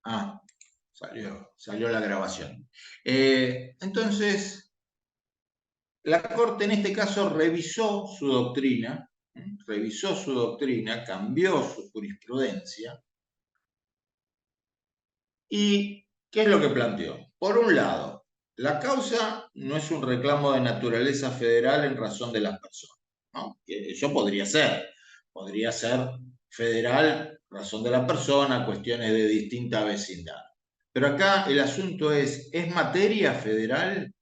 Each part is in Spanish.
Ah, salió la grabación. Entonces, la Corte en este caso revisó su doctrina, cambió su jurisprudencia. ¿Y qué es lo que planteó? Por un lado, la causa no es un reclamo de naturaleza federal en razón de las personas, ¿no? Eso podría ser federal, razón de la persona, cuestiones de distinta vecindad. Pero acá el asunto ¿es materia federal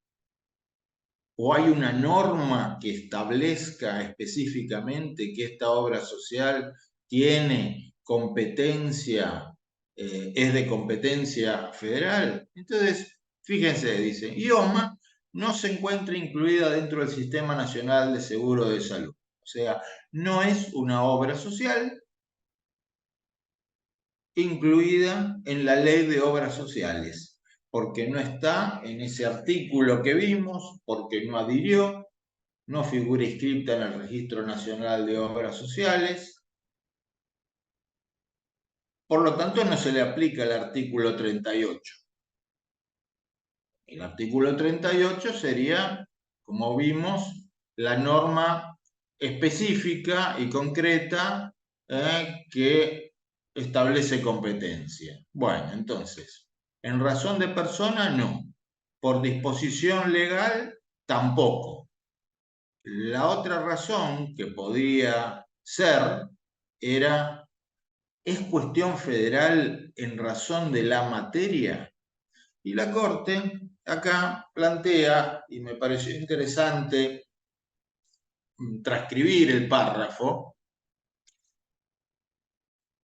o hay una norma que establezca específicamente que esta obra social tiene competencia, es de competencia federal? Entonces, fíjense, dice, IOMA no se encuentra incluida dentro del Sistema Nacional de Seguro de Salud. O sea, no es una obra social incluida en la Ley de Obras Sociales, porque no está en ese artículo que vimos, porque no adhirió, no figura inscrita en el Registro Nacional de Obras Sociales, por lo tanto no se le aplica el artículo 38. El artículo 38 sería, como vimos, la norma específica y concreta que establece competencia. Bueno, entonces, en razón de persona, no. Por disposición legal, tampoco. La otra razón que podía ser era, ¿es cuestión federal en razón de la materia? Y la Corte acá plantea, y me pareció interesante transcribir el párrafo,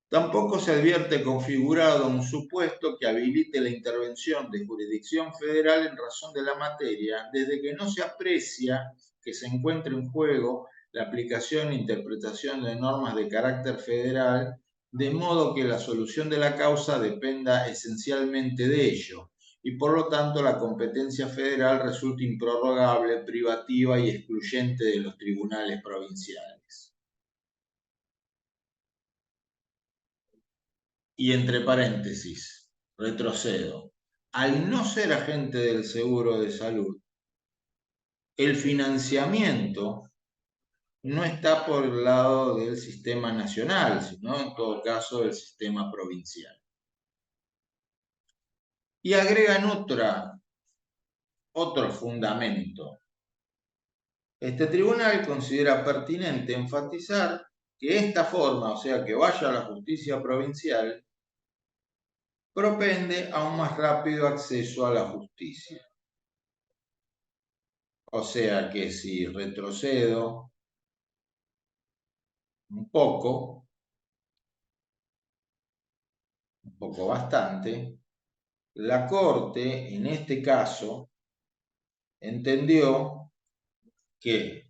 tampoco se advierte configurado un supuesto que habilite la intervención de jurisdicción federal en razón de la materia, desde que no se aprecia que se encuentre en juego la aplicación e interpretación de normas de carácter federal, de modo que la solución de la causa dependa esencialmente de ello, y por lo tanto la competencia federal resulta improrrogable, privativa y excluyente de los tribunales provinciales. Y entre paréntesis, retrocedo, al no ser agente del seguro de salud, el financiamiento no está por el lado del sistema nacional, sino en todo caso del sistema provincial. Y agregan otro fundamento. Este tribunal considera pertinente enfatizar que esta forma, o sea, que vaya a la justicia provincial, propende a un más rápido acceso a la justicia. O sea que si retrocedo un poco bastante, la Corte en este caso entendió que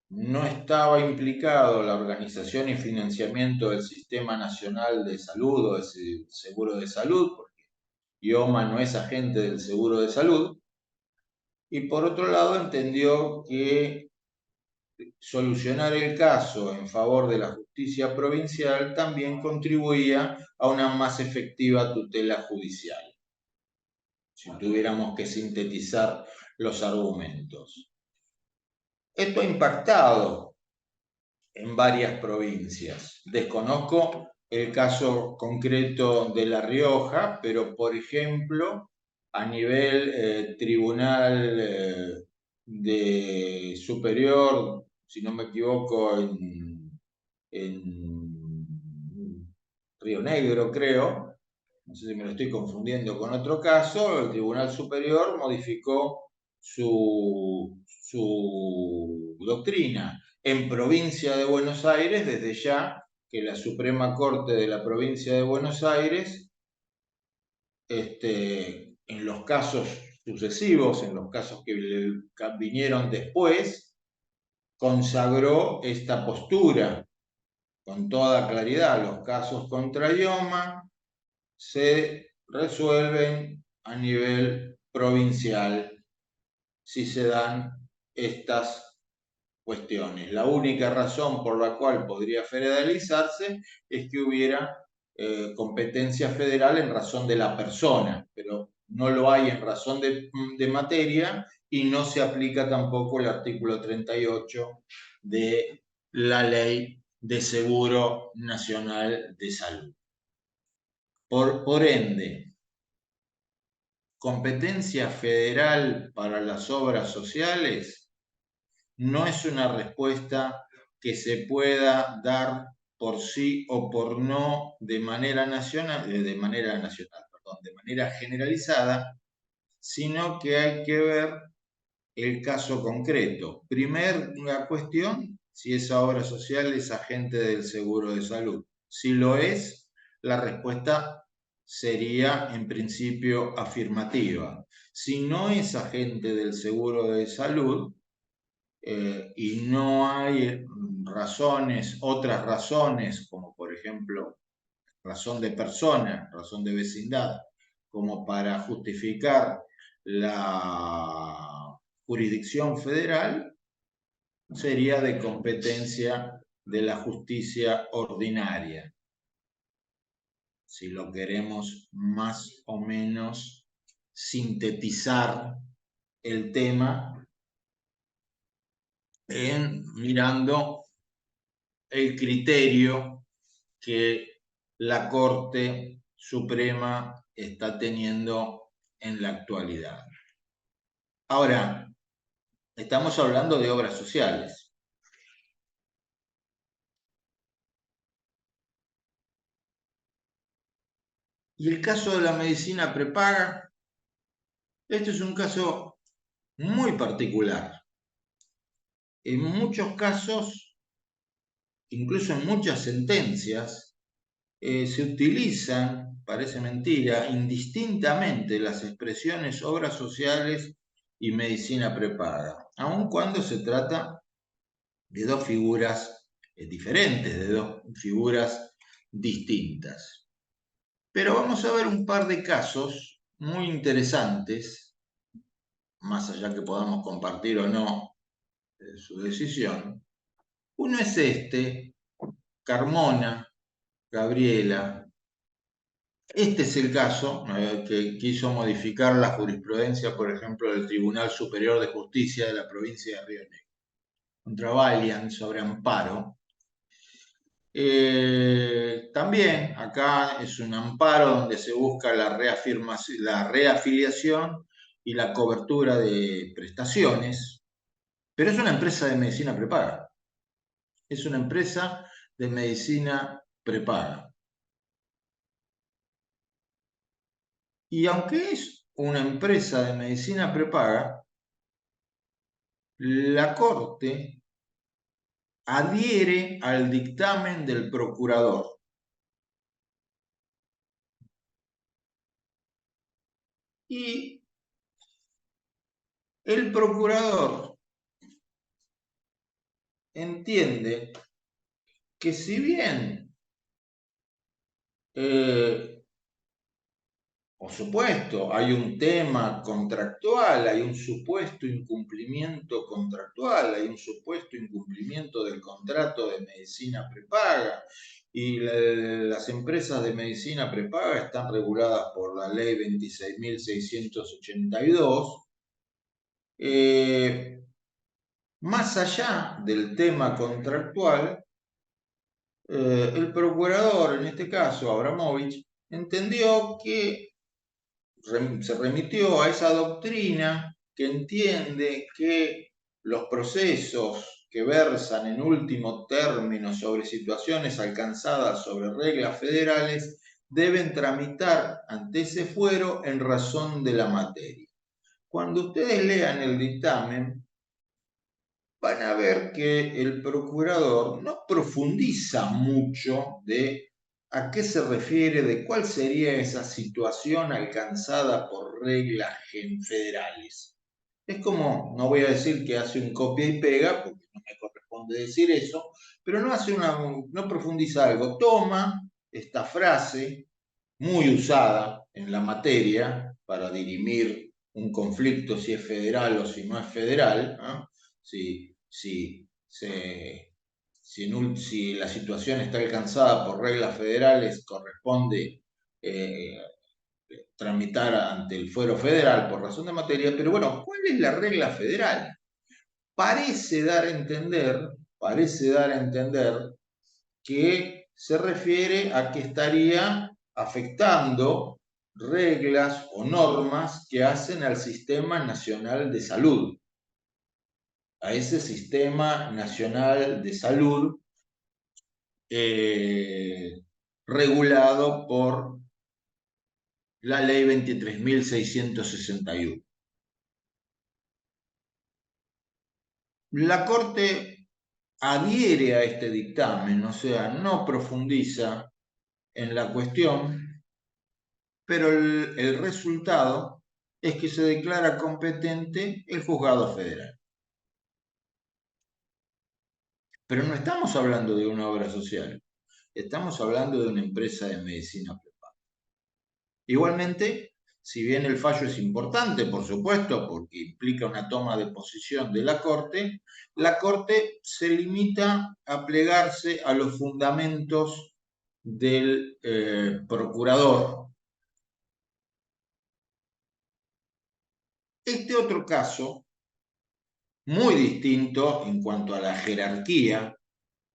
no estaba implicado la organización y financiamiento del Sistema Nacional de Salud o del Seguro de Salud, porque IOMA no es agente del Seguro de Salud, y por otro lado entendió que solucionar el caso en favor de la justicia provincial también contribuía a una más efectiva tutela judicial, si tuviéramos que sintetizar los argumentos. Esto ha impactado en varias provincias. Desconozco el caso concreto de La Rioja, pero por ejemplo, a nivel tribunal de superior, si no me equivoco, en Río Negro, creo, no sé si me lo estoy confundiendo con otro caso, el Tribunal Superior modificó su doctrina. En provincia de Buenos Aires, desde ya que la Suprema Corte de la provincia de Buenos Aires, en los casos sucesivos, en los casos que vinieron después, consagró esta postura con toda claridad. Los casos contra IOMA se resuelven a nivel provincial si se dan estas cuestiones. La única razón por la cual podría federalizarse es que hubiera competencia federal en razón de la persona, pero no lo hay en razón de materia y no se aplica tampoco el artículo 38 de la Ley de Seguro Nacional de Salud. Por ende, competencia federal para las obras sociales no es una respuesta que se pueda dar por sí o por no de manera nacional, de manera generalizada, sino que hay que ver el caso concreto. Primera cuestión, si esa obra social es agente del seguro de salud. Si lo es, la respuesta sería en principio afirmativa. Si no es agente del seguro de salud y no hay razones, otras razones, como por ejemplo razón de persona, razón de vecindad, como para justificar la jurisdicción federal, sería de competencia de la justicia ordinaria, si lo queremos más o menos sintetizar el tema mirando el criterio que la Corte Suprema está teniendo en la actualidad. Ahora, estamos hablando de obras sociales. Y el caso de la medicina prepaga, este es un caso muy particular. En muchos casos, incluso en muchas sentencias, se utilizan, parece mentira, indistintamente las expresiones obras sociales y medicina prepaga, aun cuando se trata de dos figuras diferentes, de dos figuras distintas. Pero vamos a ver un par de casos muy interesantes, más allá que podamos compartir o no su decisión. Uno es este, Carmona, Gabriela. Este es el caso que quiso modificar la jurisprudencia, por ejemplo, del Tribunal Superior de Justicia de la provincia de Río Negro, contra Valiant sobre amparo. También acá es un amparo donde se busca la reafiliación y la cobertura de prestaciones, pero es una empresa de medicina prepaga. Es una empresa de medicina prepaga. Y aunque es una empresa de medicina prepaga, la Corte adhiere al dictamen del procurador. Y el procurador entiende que si bien, por supuesto, hay un tema contractual, hay un supuesto incumplimiento contractual, hay un supuesto incumplimiento del contrato de medicina prepaga, y las empresas de medicina prepaga están reguladas por la ley 26.682. Más allá del tema contractual, el procurador, en este caso Abramovich, entendió que se remitió a esa doctrina que entiende que los procesos que versan en último término sobre situaciones alcanzadas sobre reglas federales deben tramitar ante ese fuero en razón de la materia. Cuando ustedes lean el dictamen, van a ver que el procurador no profundiza mucho de a qué se refiere, de cuál sería esa situación alcanzada por reglas federales. Es como, no voy a decir que hace un copia y pega, porque no me corresponde decir eso, pero no profundiza algo. Toma esta frase muy usada en la materia para dirimir un conflicto si es federal o si no es federal, ¿no? Si si la situación está alcanzada por reglas federales, corresponde tramitar ante el fuero federal por razón de materia, pero bueno, ¿cuál es la regla federal? Parece dar a entender, parece dar a entender que se refiere a que estaría afectando reglas o normas que hacen al Sistema Nacional de Salud, a ese Sistema Nacional de Salud eh, regulado por la Ley 23.661. La Corte adhiere a este dictamen, o sea, no profundiza en la cuestión, pero el resultado es que se declara competente el juzgado federal. Pero no estamos hablando de una obra social, estamos hablando de una empresa de medicina prepaga. Igualmente, si bien el fallo es importante, por supuesto, porque implica una toma de posición de la Corte se limita a plegarse a los fundamentos del procurador. Este otro caso, muy distinto en cuanto a la jerarquía,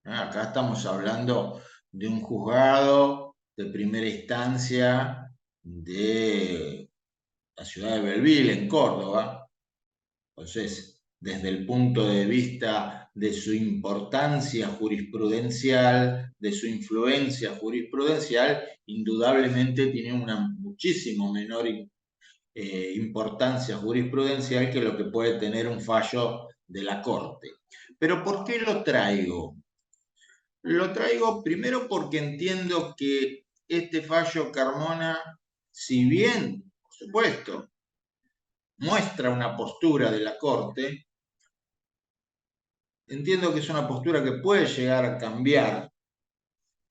acá estamos hablando de un juzgado de primera instancia de la ciudad de Belville, en Córdoba. Entonces, desde el punto de vista de su importancia jurisprudencial, de su influencia jurisprudencial, indudablemente tiene una muchísimo menor importancia jurisprudencial que lo que puede tener un fallo de la Corte. Pero ¿por qué lo traigo? Lo traigo primero porque entiendo que este fallo Carmona, si bien, por supuesto, muestra una postura de la Corte, entiendo que es una postura que puede llegar a cambiar,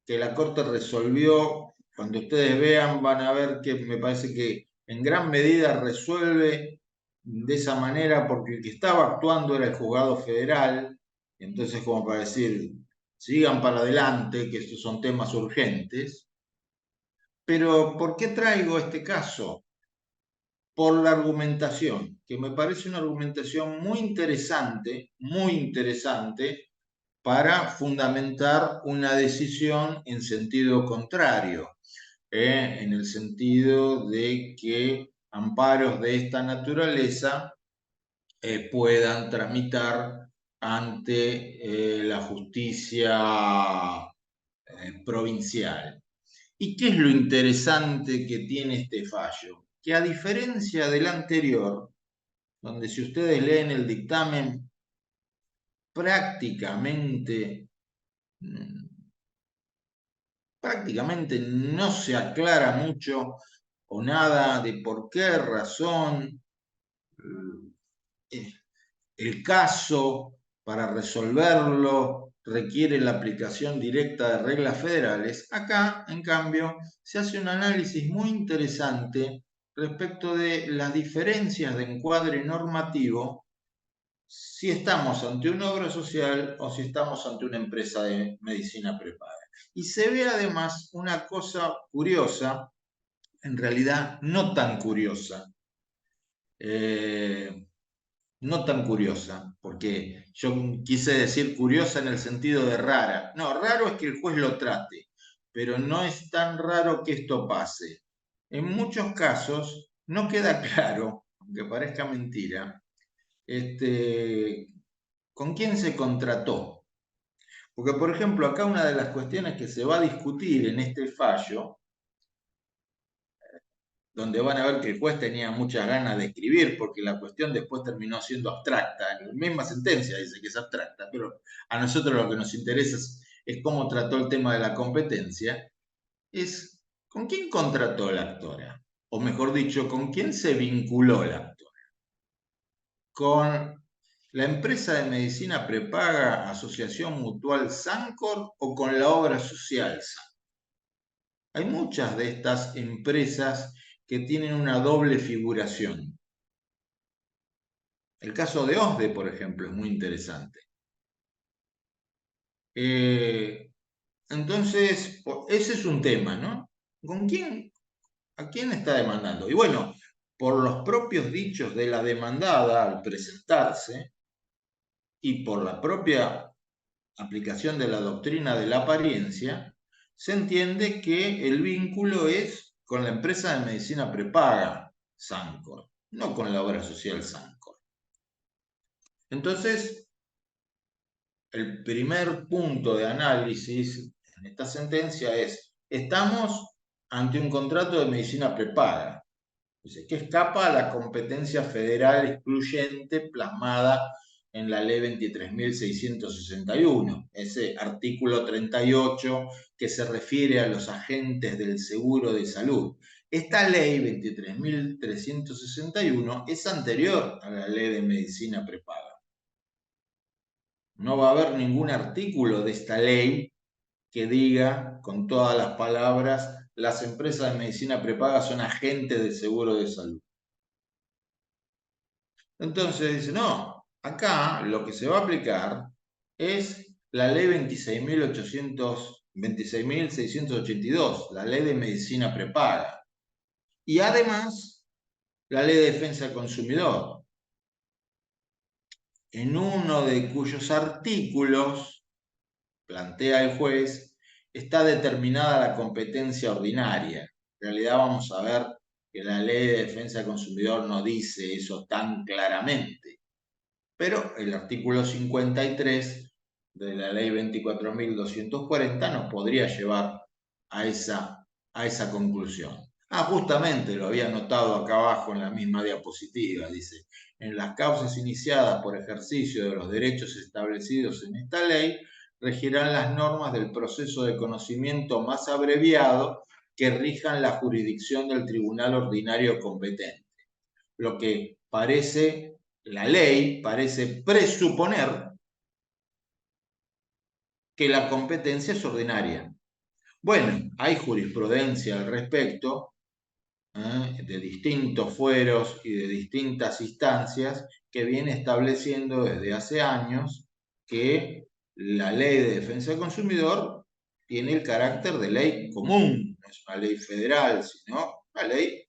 que la Corte resolvió, cuando ustedes vean van a ver que me parece que en gran medida resuelve de esa manera porque el que estaba actuando era el juzgado federal, entonces como para decir, sigan para adelante, que estos son temas urgentes. Pero ¿por qué traigo este caso? Por la argumentación, que me parece una argumentación muy interesante para fundamentar una decisión en sentido contrario, en el sentido de que amparos de esta naturaleza puedan tramitar ante la justicia provincial. ¿Y qué es lo interesante que tiene este fallo? Que a diferencia del anterior, donde si ustedes leen el dictamen, prácticamente, prácticamente no se aclara mucho o nada de por qué razón eh, el caso para resolverlo requiere la aplicación directa de reglas federales. Acá, en cambio, se hace un análisis muy interesante respecto de las diferencias de encuadre normativo si estamos ante una obra social o si estamos ante una empresa de medicina prepaga. Y se ve además una cosa curiosa, en realidad no tan curiosa, eh, no tan curiosa, porque yo quise decir curiosa en el sentido de rara. No, raro es que el juez lo trate, pero no es tan raro que esto pase. En muchos casos no queda claro, aunque parezca mentira, con quién se contrató. Porque, por ejemplo, acá una de las cuestiones que se va a discutir en este fallo, donde van a ver que el juez tenía muchas ganas de escribir, porque la cuestión después terminó siendo abstracta. En la misma sentencia dice que es abstracta, pero a nosotros lo que nos interesa es cómo trató el tema de la competencia, es con quién contrató la actora, o mejor dicho, con quién se vinculó la actora. ¿Con la empresa de medicina prepaga Asociación Mutual Sancor o con la obra social Sancor? Hay muchas de estas empresas que tienen una doble figuración. El caso de OSDE, por ejemplo, es muy interesante. Entonces, ese es un tema, ¿no? ¿Con quién? ¿A quién está demandando? Y bueno, por los propios dichos de la demandada al presentarse y por la propia aplicación de la doctrina de la apariencia, se entiende que el vínculo es con la empresa de medicina prepaga, Sancor, no con la obra social Sancor. Entonces, el primer punto de análisis en esta sentencia es, estamos ante un contrato de medicina prepaga, que escapa a la competencia federal excluyente plasmada en la ley 23.661, ese artículo 38 que se refiere a los agentes del seguro de salud. Esta ley 23.361 es anterior a la ley de medicina prepaga. No va a haber ningún artículo de esta ley que diga con todas las palabras, las empresas de medicina prepaga son agentes del seguro de salud. Entonces dice, no, acá lo que se va a aplicar es la ley 26.682, la ley de medicina prepaga. Y además, la ley de defensa del consumidor, en uno de cuyos artículos, plantea el juez, está determinada la competencia ordinaria. En realidad vamos a ver que la ley de defensa del consumidor no dice eso tan claramente. Pero el artículo 53 de la ley 24.240 nos podría llevar a esa conclusión. Justamente lo había notado acá abajo en la misma diapositiva, dice, en las causas iniciadas por ejercicio de los derechos establecidos en esta ley, regirán las normas del proceso de conocimiento más abreviado que rijan la jurisdicción del tribunal ordinario competente. Lo que parece, la ley parece presuponer que la competencia es ordinaria. Bueno, hay jurisprudencia al respecto, de distintos fueros y de distintas instancias que viene estableciendo desde hace años que la ley de defensa del consumidor tiene el carácter de ley común, no es una ley federal, sino una ley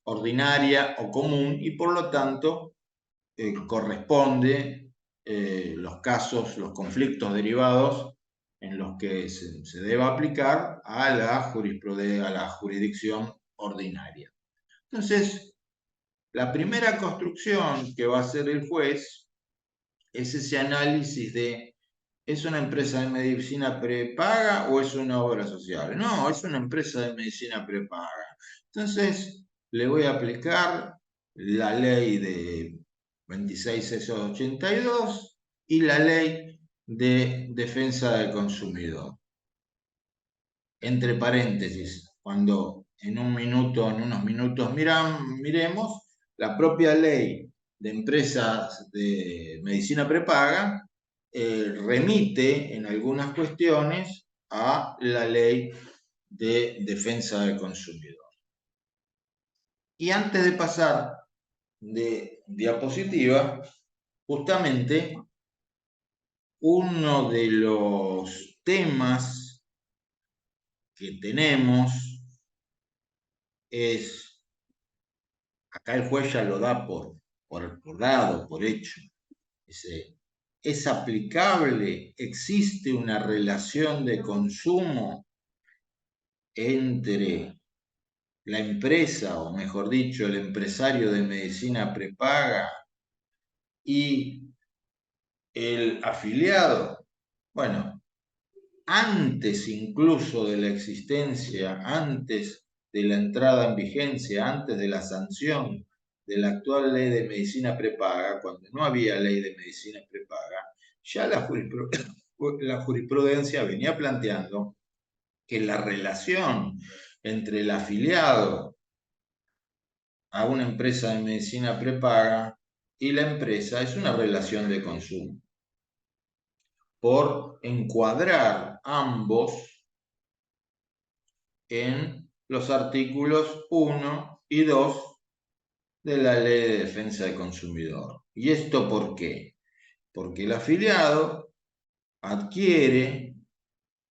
ordinaria o común y por lo tanto corresponde los casos, los conflictos derivados en los que se deba aplicar a la jurisprudencia, a la jurisdicción ordinaria. Entonces, la primera construcción que va a hacer el juez es ese análisis de ¿es una empresa de medicina prepaga o es una obra social? No, es una empresa de medicina prepaga. Entonces, le voy a aplicar la ley de 26.682 y la ley de defensa del consumidor. Entre paréntesis, cuando en unos minutos miremos, la propia ley de empresas de medicina prepaga remite en algunas cuestiones a la ley de defensa del consumidor. Y antes de pasar de diapositiva, justamente uno de los temas que tenemos es, acá el juez ya lo da por dado, por hecho, dice, ¿es aplicable? ¿Existe una relación de consumo entre la empresa, o mejor dicho, el empresario de medicina prepaga y el afiliado? Bueno, antes incluso de la existencia, antes de la entrada en vigencia, antes de la sanción de la actual ley de medicina prepaga, cuando no había ley de medicina prepaga, ya la jurisprudencia venía planteando que la relación entre el afiliado a una empresa de medicina prepaga y la empresa es una relación de consumo, por encuadrar ambos en los artículos 1 y 2 de la Ley de Defensa del Consumidor. ¿Y esto por qué? Porque el afiliado adquiere,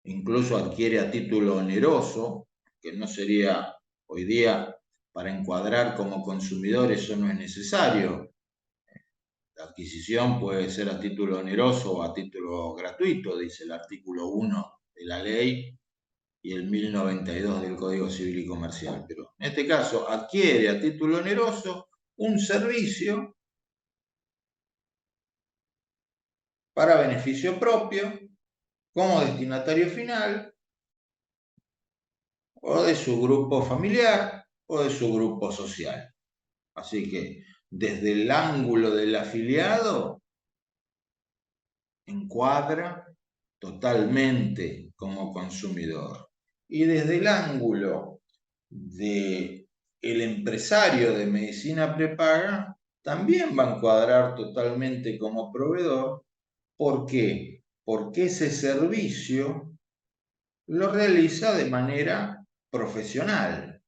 incluso adquiere a título oneroso, que no sería hoy día para encuadrar como consumidor, eso no es necesario. La adquisición puede ser a título oneroso o a título gratuito, dice el artículo 1 de la ley y el 1092 del Código Civil y Comercial. Pero en este caso adquiere a título oneroso un servicio para beneficio propio, como destinatario final, o de su grupo familiar o de su grupo social. Así que desde el ángulo del afiliado encuadra totalmente como consumidor. Y desde el ángulo del empresario de medicina prepaga, también va a encuadrar totalmente como proveedor. ¿Por qué? Porque ese servicio lo realiza de manera profesional,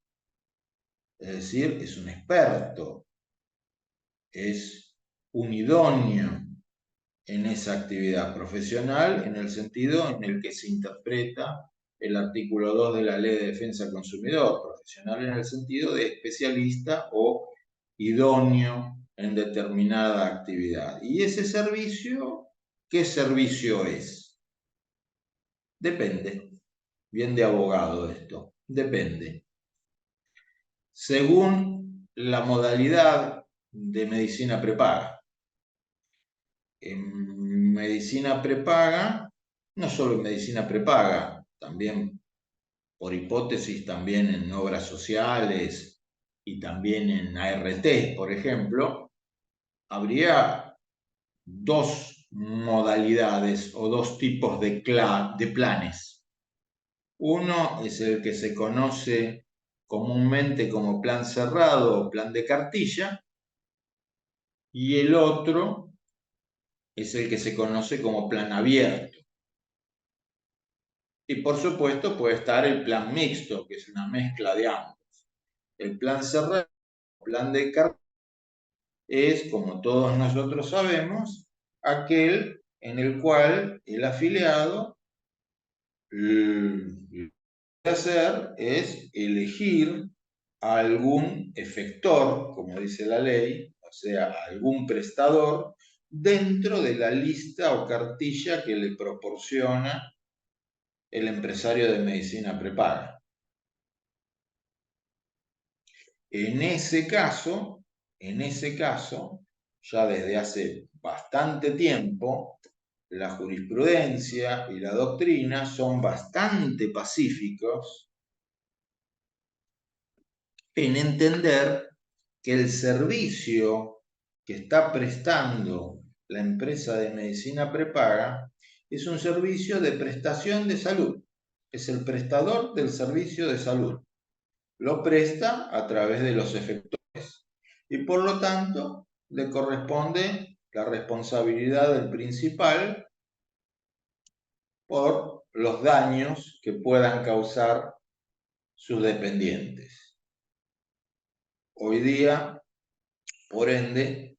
es decir, es un experto, es un idóneo en esa actividad profesional, en el sentido en el que se interpreta el artículo 2 de la Ley de Defensa del Consumidor, profesional en el sentido de especialista o idóneo en determinada actividad. ¿Y ese servicio, qué servicio es? Depende. Bien de abogado esto. Depende. Según la modalidad de medicina prepaga. En medicina prepaga, no solo en medicina prepaga, también por hipótesis, también en obras sociales y también en ART, por ejemplo, habría dos modalidades o dos tipos de planes. Uno es el que se conoce comúnmente como plan cerrado o plan de cartilla, y el otro es el que se conoce como plan abierto. Y por supuesto puede estar el plan mixto, que es una mezcla de ambos. El plan cerrado, plan de cartilla, es, como todos nosotros sabemos, aquel en el cual el afiliado hacer es elegir a algún efector, como dice la ley, o sea, algún prestador, dentro de la lista o cartilla que le proporciona el empresario de medicina prepaga. En ese caso, ya desde hace bastante tiempo, la jurisprudencia y la doctrina son bastante pacíficos en entender que el servicio que está prestando la empresa de medicina prepaga es un servicio de prestación de salud. Es el prestador del servicio de salud. Lo presta a través de los efectores y por lo tanto le corresponde la responsabilidad del principal por los daños que puedan causar sus dependientes. Hoy día, por ende,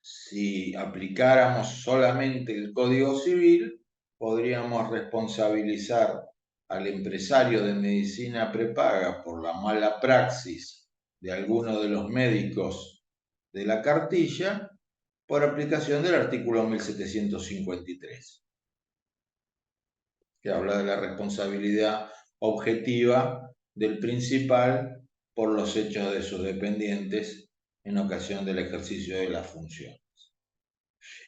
si aplicáramos solamente el Código Civil, podríamos responsabilizar al empresario de medicina prepaga por la mala praxis de alguno de los médicos de la cartilla por aplicación del artículo 1753, que habla de la responsabilidad objetiva del principal por los hechos de sus dependientes en ocasión del ejercicio de la función.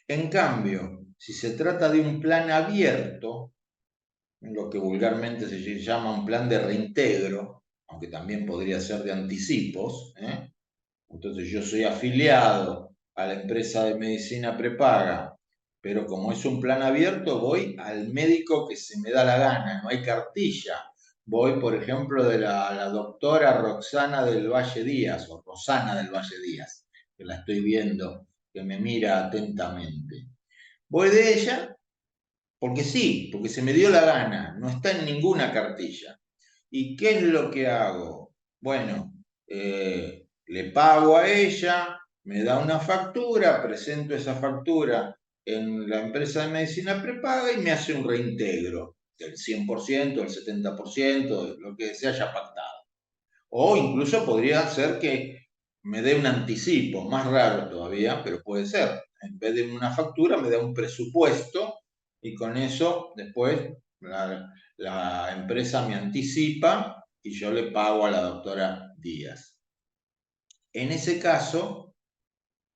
En cambio, si se trata de un plan abierto, lo que vulgarmente se llama un plan de reintegro, aunque también podría ser de anticipos, entonces yo soy afiliado a la empresa de medicina prepaga, pero como es un plan abierto, voy al médico que se me da la gana, no hay cartilla. Voy, por ejemplo, de la doctora Roxana del Valle Díaz, o Rosana del Valle Díaz, que la estoy viendo, que me mira atentamente. Voy de ella porque sí, porque se me dio la gana, no está en ninguna cartilla. ¿Y qué es lo que hago? Bueno, le pago a ella, me da una factura, presento esa factura en la empresa de medicina prepaga y me hace un reintegro del 100%, del 70%, de lo que se haya pactado. O incluso podría ser que me dé un anticipo, más raro todavía, pero puede ser. En vez de una factura, me da un presupuesto y con eso después la empresa me anticipa y yo le pago a la doctora Díaz. En ese caso,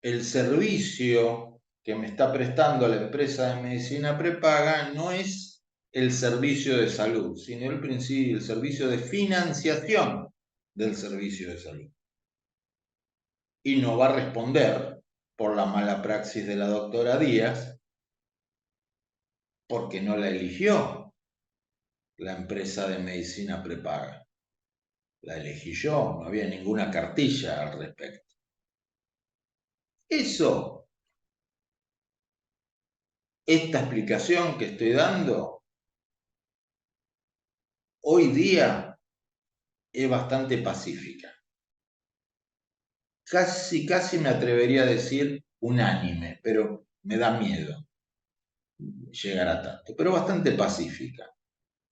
el servicio que me está prestando la empresa de medicina prepaga no es el servicio de salud, sino el servicio de financiación del servicio de salud. Y no va a responder por la mala praxis de la doctora Díaz porque no la eligió la empresa de medicina prepaga. La elegí yo, no había ninguna cartilla al respecto. Eso, esta explicación que estoy dando, hoy día es bastante pacífica. Casi me atrevería a decir unánime, pero me da miedo llegar a tanto, pero bastante pacífica.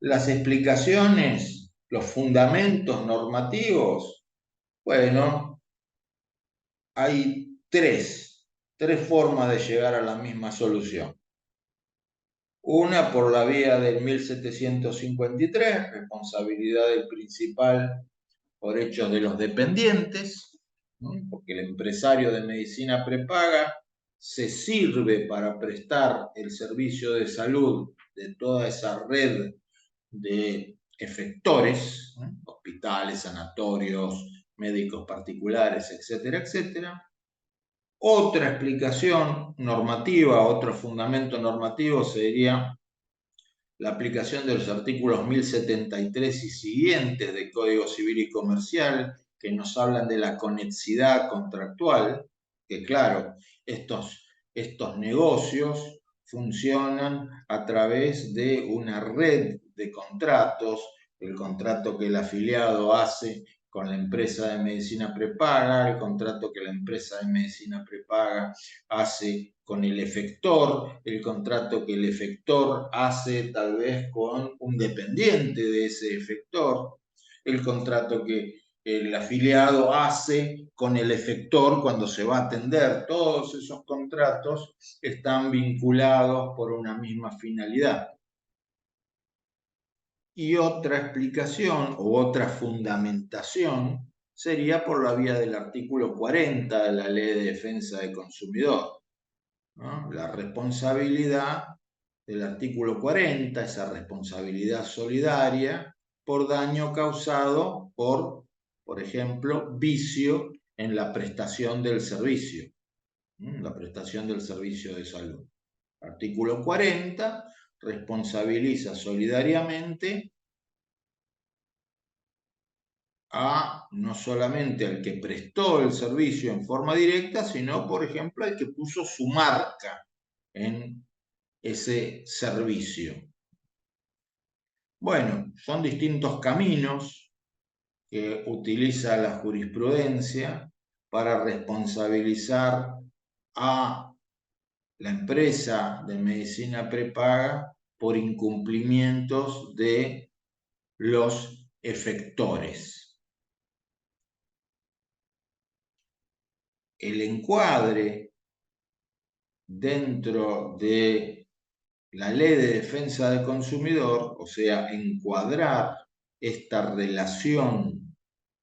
Las explicaciones, los fundamentos normativos, bueno, hay tres formas de llegar a la misma solución. Una por la vía del 1753, responsabilidad del principal por hechos de los dependientes, ¿no? Porque el empresario de medicina prepaga se sirve para prestar el servicio de salud de toda esa red de efectores, ¿no? Hospitales, sanatorios, médicos particulares, etcétera, etcétera. Otra explicación normativa, otro fundamento normativo sería la aplicación de los artículos 1073 y siguientes del Código Civil y Comercial, que nos hablan de la conexidad contractual, que claro, estos negocios funcionan a través de una red de contratos, el contrato que el afiliado hace con la empresa de medicina prepaga, el contrato que la empresa de medicina prepaga hace con el efector, el contrato que el efector hace tal vez con un dependiente de ese efector, el contrato que el afiliado hace con el efector cuando se va a atender. Todos esos contratos están vinculados por una misma finalidad. Y otra explicación o otra fundamentación sería por la vía del artículo 40 de la Ley de Defensa del Consumidor, ¿no? La responsabilidad del artículo 40, esa responsabilidad solidaria por daño causado por ejemplo, vicio en la prestación del servicio, la prestación del servicio de salud. Artículo 40 responsabiliza solidariamente a no solamente al que prestó el servicio en forma directa, sino, por ejemplo, al que puso su marca en ese servicio. Bueno, son distintos caminos que utiliza la jurisprudencia para responsabilizar a la empresa de medicina prepaga por incumplimientos de los efectores. El encuadre dentro de la Ley de Defensa del Consumidor, o sea, encuadrar esta relación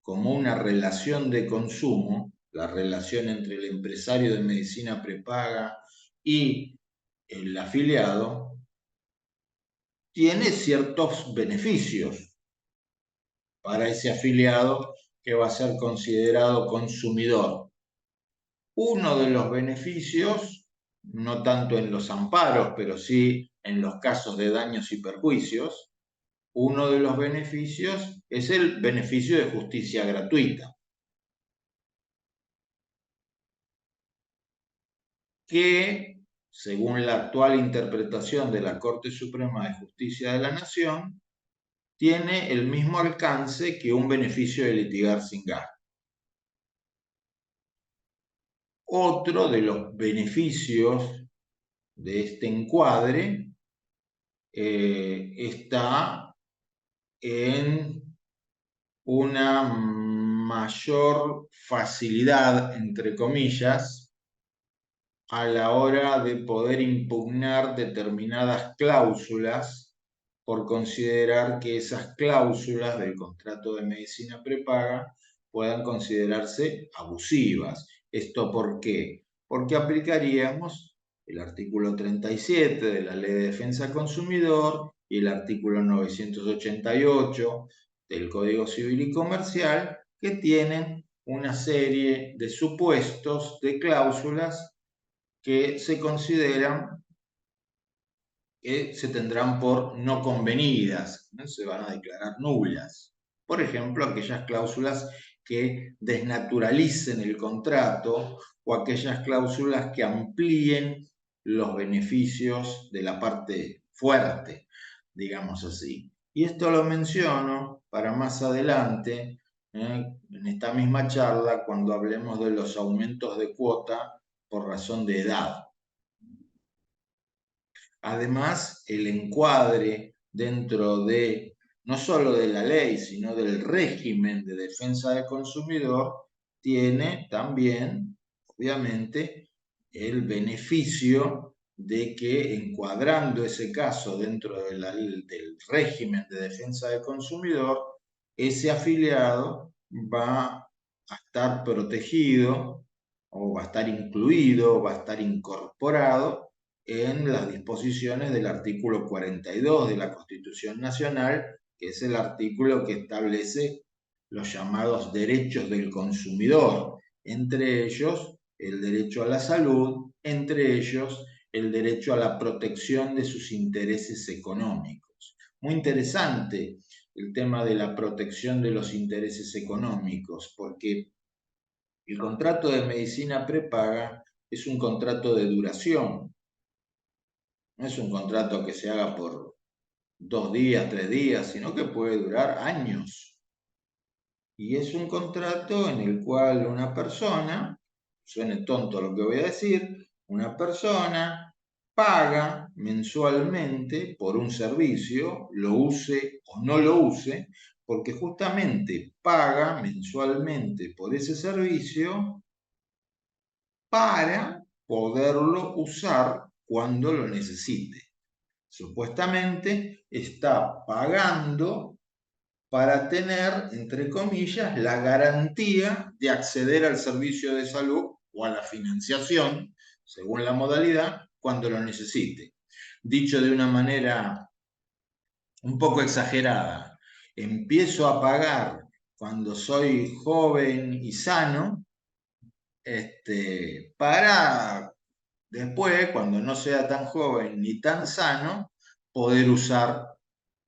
como una relación de consumo, la relación entre el empresario de medicina prepaga y el afiliado, tiene ciertos beneficios para ese afiliado que va a ser considerado consumidor. Uno de los beneficios, no tanto en los amparos, pero sí en los casos de daños y perjuicios, uno de los beneficios es el beneficio de justicia gratuita, que, según la actual interpretación de la Corte Suprema de Justicia de la Nación, tiene el mismo alcance que un beneficio de litigar sin gasto. Otro de los beneficios de este encuadre está en una mayor facilidad, entre comillas, a la hora de poder impugnar determinadas cláusulas por considerar que esas cláusulas del contrato de medicina prepaga puedan considerarse abusivas. ¿Esto por qué? Porque aplicaríamos el artículo 37 de la Ley de Defensa del Consumidor y el artículo 988 del Código Civil y Comercial, que tienen una serie de supuestos, de cláusulas que se consideran que se tendrán por no convenidas, ¿no? Se van a declarar nulas. Por ejemplo, aquellas cláusulas que desnaturalicen el contrato o aquellas cláusulas que amplíen los beneficios de la parte fuerte, digamos así. Y esto lo menciono para más adelante, en esta misma charla, cuando hablemos de los aumentos de cuota por razón de edad. Además, el encuadre dentro de no solo de la ley, sino del régimen de defensa del consumidor, tiene también, obviamente, el beneficio de que encuadrando ese caso dentro del régimen de defensa del consumidor, ese afiliado va a estar protegido o va a estar incluido, va a estar incorporado en las disposiciones del artículo 42 de la Constitución Nacional, que es el artículo que establece los llamados derechos del consumidor, entre ellos el derecho a la salud, entre ellos el derecho a la protección de sus intereses económicos. Muy interesante el tema de la protección de los intereses económicos, porque el contrato de medicina prepaga es un contrato de duración. No es un contrato que se haga por 2 días, 3 días, sino que puede durar años. Y es un contrato en el cual una persona, suene tonto lo que voy a decir, una persona paga mensualmente por un servicio, lo use o no lo use, porque justamente paga mensualmente por ese servicio para poderlo usar cuando lo necesite. Supuestamente está pagando para tener, entre comillas, la garantía de acceder al servicio de salud o a la financiación, según la modalidad, cuando lo necesite. Dicho de una manera un poco exagerada, empiezo a pagar cuando soy joven y sano, para después, cuando no sea tan joven ni tan sano, poder usar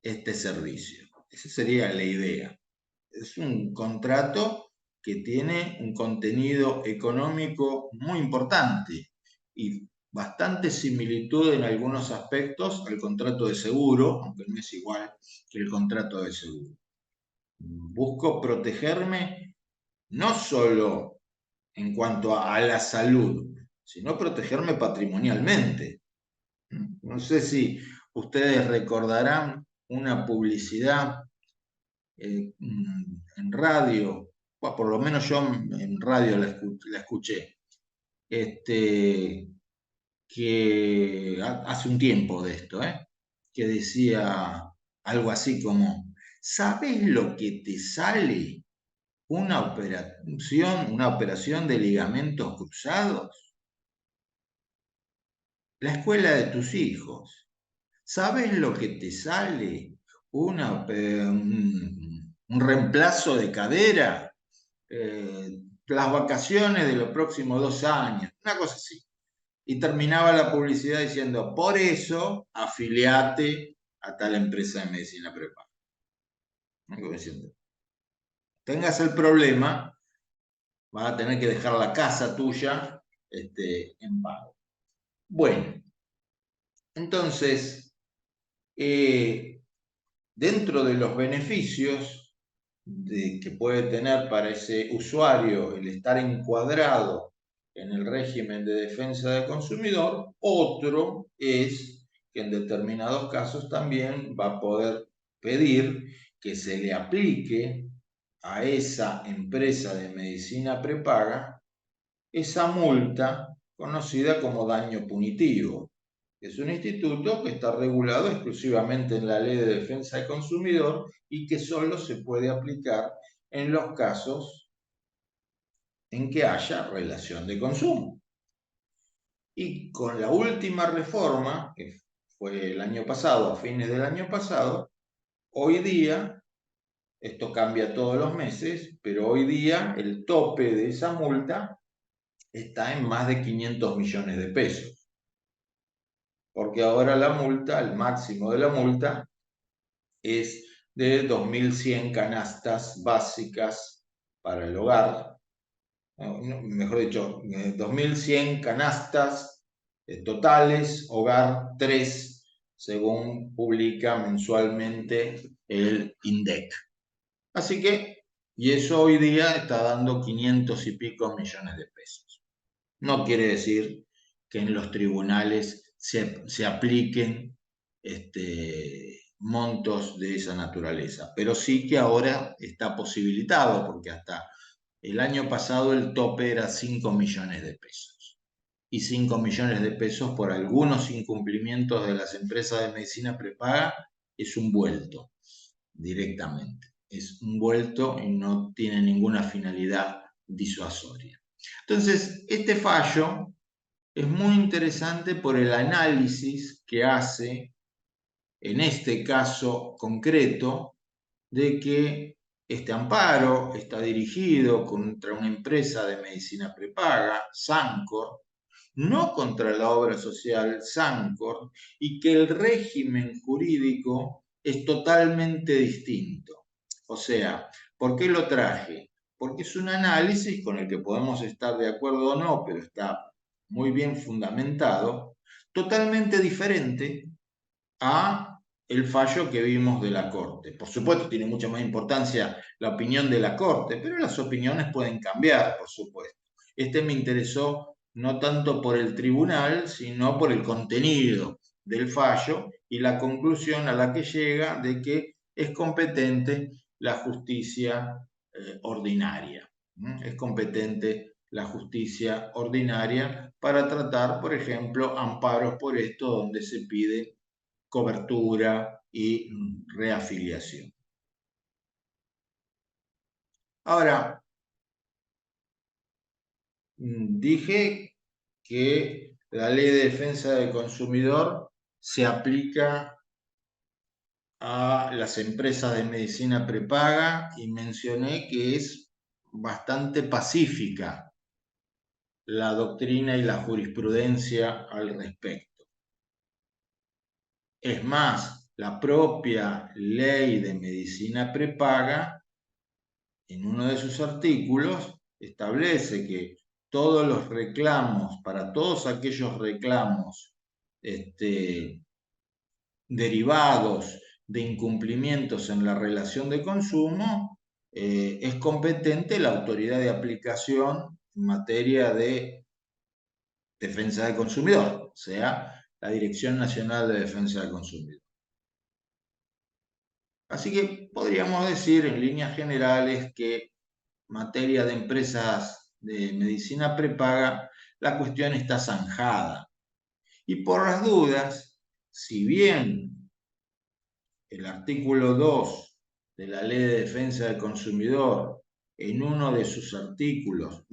este servicio. Esa sería la idea. Es un contrato que tiene un contenido económico muy importante y bastante similitud en algunos aspectos al contrato de seguro, aunque no es igual que el contrato de seguro. Busco protegerme no solo en cuanto a la salud, sino protegerme patrimonialmente. No sé si ustedes recordarán una publicidad en radio, por lo menos yo en radio la escuché, que hace un tiempo de esto, que decía algo así como, ¿sabes lo que te sale una operación de ligamentos cruzados? La escuela de tus hijos. ¿Sabes lo que te sale un reemplazo de cadera? Las vacaciones de los próximos 2 años, una cosa así. Y terminaba la publicidad diciendo, por eso, afiliate a tal empresa de medicina prepaga. Tengas el problema, vas a tener que dejar la casa tuya en pago. Bueno, entonces, dentro de los beneficios que puede tener para ese usuario el estar encuadrado en el régimen de defensa del consumidor, otro es que en determinados casos también va a poder pedir que se le aplique a esa empresa de medicina prepaga esa multa conocida como daño punitivo. Es un instituto que está regulado exclusivamente en la Ley de Defensa del Consumidor y que solo se puede aplicar en los casos en que haya relación de consumo. Y con la última reforma, que fue el año pasado, a fines del año pasado, hoy día, esto cambia todos los meses, pero hoy día el tope de esa multa está en más de 500 millones de pesos. Porque ahora la multa, el máximo de la multa, es de 2.100 canastas básicas para el hogar, mejor dicho, 2.100 canastas totales, hogar 3, según publica mensualmente el INDEC. Así que, y eso hoy día está dando 500 y pico millones de pesos. No quiere decir que en los tribunales se apliquen montos de esa naturaleza, pero sí que ahora está posibilitado, porque hasta el año pasado el tope era 5 millones de pesos. Y 5 millones de pesos por algunos incumplimientos de las empresas de medicina prepaga es un vuelto directamente. Es un vuelto y no tiene ninguna finalidad disuasoria. Entonces, este fallo es muy interesante por el análisis que hace, en este caso concreto, de que este amparo está dirigido contra una empresa de medicina prepaga, Sancor, no contra la obra social Sancor, y que el régimen jurídico es totalmente distinto. O sea, ¿por qué lo traje? Porque es un análisis con el que podemos estar de acuerdo o no, pero está muy bien fundamentado, totalmente diferente a el fallo que vimos de la Corte. Por supuesto, tiene mucha más importancia la opinión de la Corte, pero las opiniones pueden cambiar, por supuesto. Este me interesó no tanto por el tribunal, sino por el contenido del fallo y la conclusión a la que llega de que es competente la justicia ordinaria. Es competente la justicia ordinaria para tratar, por ejemplo, amparos por esto donde se pide cobertura y reafiliación. Ahora, dije que la ley de defensa del consumidor se aplica a las empresas de medicina prepaga y mencioné que es bastante pacífica la doctrina y la jurisprudencia al respecto. Es más, la propia ley de medicina prepaga, en uno de sus artículos, establece que todos los reclamos, para todos aquellos reclamos derivados de incumplimientos en la relación de consumo, es competente la autoridad de aplicación en materia de defensa del consumidor, o sea, la Dirección Nacional de Defensa del Consumidor. Así que podríamos decir en líneas generales que en materia de empresas de medicina prepaga, la cuestión está zanjada. Y por las dudas, si bien el artículo 2 de la Ley de Defensa del Consumidor, en uno de sus artículos,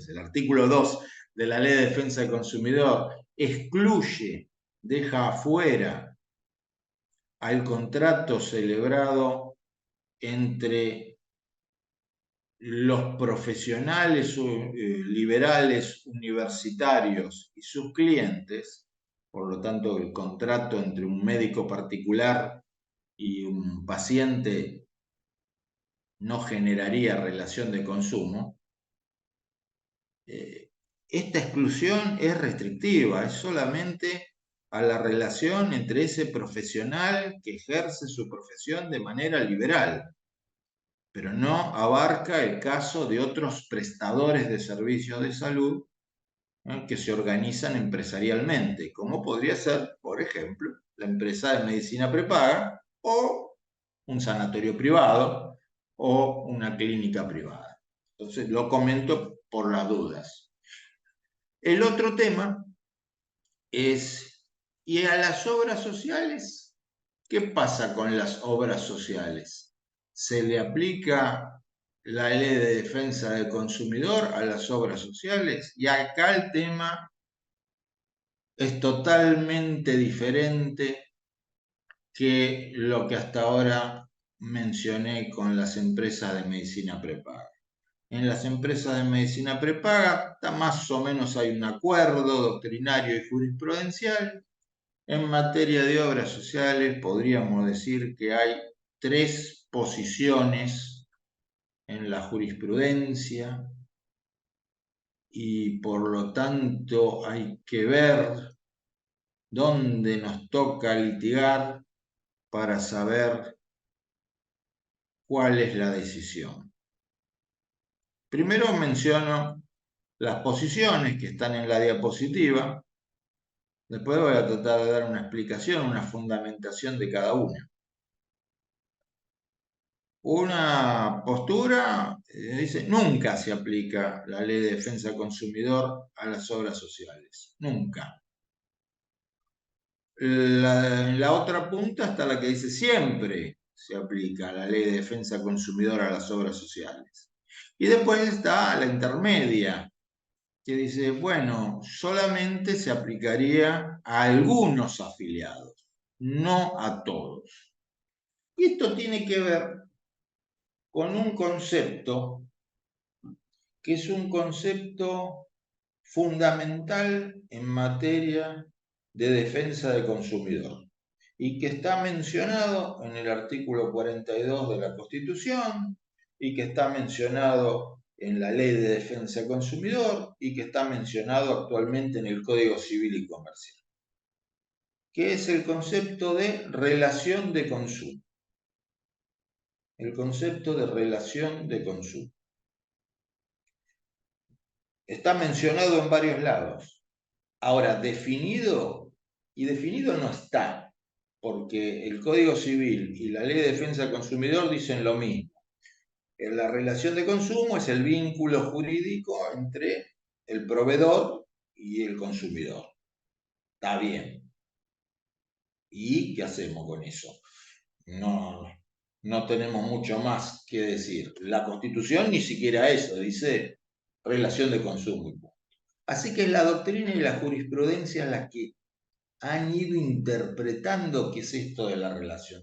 el artículo 2 de la Ley de Defensa del Consumidor excluye, deja afuera al contrato celebrado entre los profesionales liberales universitarios y sus clientes, por lo tanto el contrato entre un médico particular y un paciente no generaría relación de consumo. Esta exclusión es restrictiva, es solamente a la relación entre ese profesional que ejerce su profesión de manera liberal. pero no abarca el caso de otros prestadores de servicios de salud que se organizan empresarialmente, como podría ser, por ejemplo, la empresa de medicina prepaga o un sanatorio privado o una clínica privada. Entonces lo comento por las dudas. El otro tema es, ¿y a las obras sociales? ¿Qué pasa con las obras sociales? ¿Se le aplica la ley de defensa del consumidor a las obras sociales? Y acá el tema es totalmente diferente que lo que hasta ahora mencioné con las empresas de medicina prepaga. En las empresas de medicina prepaga más o menos hay un acuerdo doctrinario y jurisprudencial. En materia de obras sociales podríamos decir que hay tres posiciones en la jurisprudencia y por lo tanto hay que ver dónde nos toca litigar para saber cuál es la decisión. Primero menciono las posiciones que están en la diapositiva. Después voy a tratar de dar una explicación, una fundamentación de cada una. Una postura dice, nunca se aplica la ley de defensa del consumidor a las obras sociales. Nunca. La otra punta está la que dice, siempre se aplica la ley de defensa del consumidor a las obras sociales. Y después está la intermedia, que dice, bueno, solamente se aplicaría a algunos afiliados, no a todos. Y esto tiene que ver con un concepto que es un concepto fundamental en materia de defensa del consumidor y que está mencionado en el artículo 42 de la Constitución y que está mencionado en la Ley de Defensa del Consumidor y que está mencionado actualmente en el Código Civil y Comercial, que es el concepto de relación de consumo. El concepto de relación de consumo. Está mencionado en varios lados. Ahora, definido, y definido no está, porque el Código Civil y la Ley de Defensa del Consumidor dicen lo mismo. La relación de consumo es el vínculo jurídico entre el proveedor y el consumidor. Está bien. ¿Y qué hacemos con eso? No, no tenemos mucho más que decir. La Constitución ni siquiera eso, dice relación de consumo. Así que es la doctrina y la jurisprudencia las que han ido interpretando qué es esto de la relación.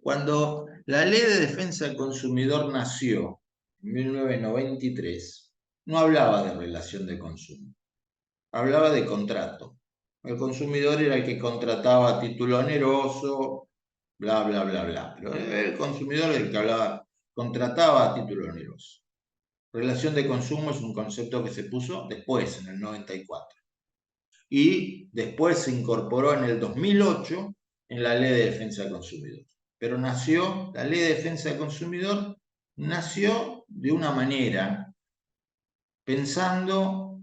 Cuando la Ley de Defensa del Consumidor nació en 1993, no hablaba de relación de consumo, hablaba de contrato. El consumidor era el que contrataba a título oneroso, bla, bla, bla, bla. Pero el consumidor era el que contrataba a título oneroso. Relación de consumo es un concepto que se puso después, en el 94. Y después se incorporó en el 2008 en la Ley de Defensa del Consumidor. Pero la Ley de Defensa del Consumidor nació de una manera, pensando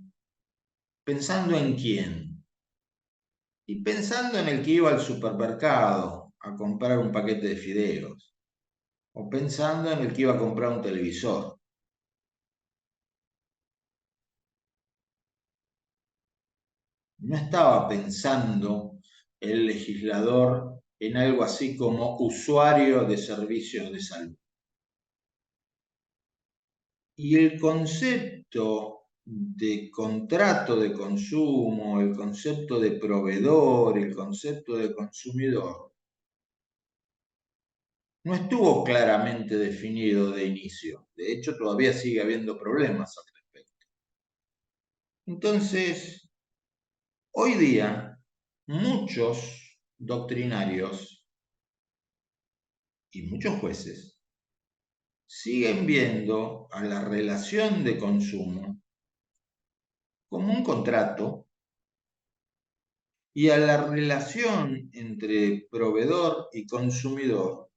en quién. Y pensando en el que iba al supermercado a comprar un paquete de fideos. O pensando en el que iba a comprar un televisor. No estaba pensando el legislador en algo así como usuario de servicios de salud. Y el concepto de contrato de consumo, el concepto de proveedor, el concepto de consumidor, no estuvo claramente definido de inicio. De hecho, todavía sigue habiendo problemas al respecto. Entonces, hoy día, muchos doctrinarios y muchos jueces siguen viendo a la relación de consumo como un contrato y a la relación entre proveedor y consumidor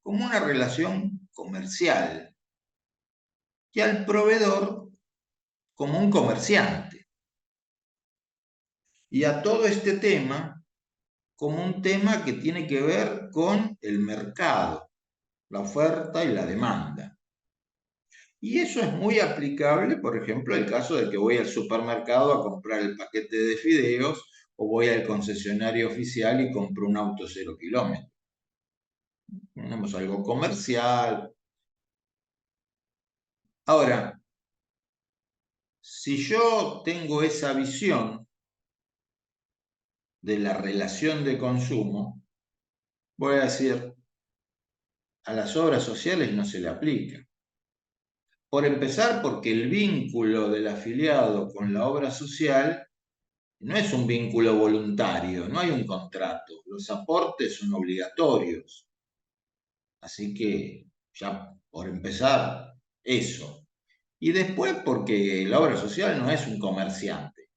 como una relación comercial y al proveedor como un comerciante. Y a todo este tema como un tema que tiene que ver con el mercado, la oferta y la demanda. Y eso es muy aplicable, por ejemplo, el caso de que voy al supermercado a comprar el paquete de fideos o voy al concesionario oficial y compro un auto 0 kilómetros. Tenemos algo comercial. Ahora, si yo tengo esa visión de la relación de consumo, voy a decir, a las obras sociales no se le aplica. Por empezar, porque el vínculo del afiliado con la obra social no es un vínculo voluntario, no hay un contrato, los aportes son obligatorios. Así que ya por empezar, eso. Y después porque la obra social no es un comerciante.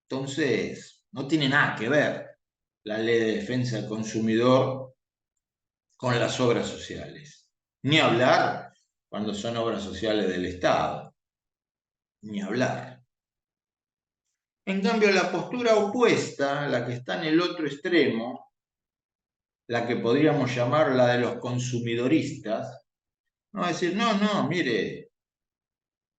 Entonces, no tiene nada que ver la ley de defensa del consumidor con las obras sociales. Ni hablar cuando son obras sociales del Estado. Ni hablar. En cambio, la postura opuesta, la que está en el otro extremo, la que podríamos llamar la de los consumidoristas, no va a decir, no, mire,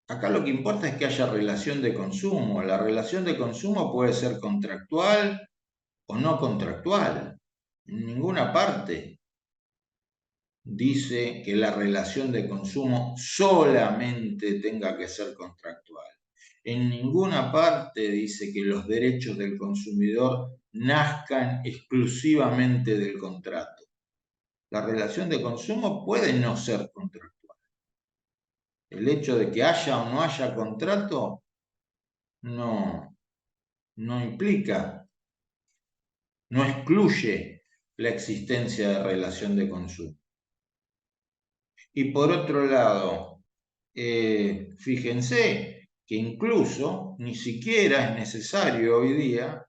acá lo que importa es que haya relación de consumo. La relación de consumo puede ser contractual o no contractual. En ninguna parte dice que la relación de consumo solamente tenga que ser contractual. En ninguna parte dice que los derechos del consumidor nazcan exclusivamente del contrato. La relación de consumo puede no ser contractual. El hecho de que haya o no haya contrato no implica, no excluye la existencia de relación de consumo. Y por otro lado, fíjense que incluso ni siquiera es necesario hoy día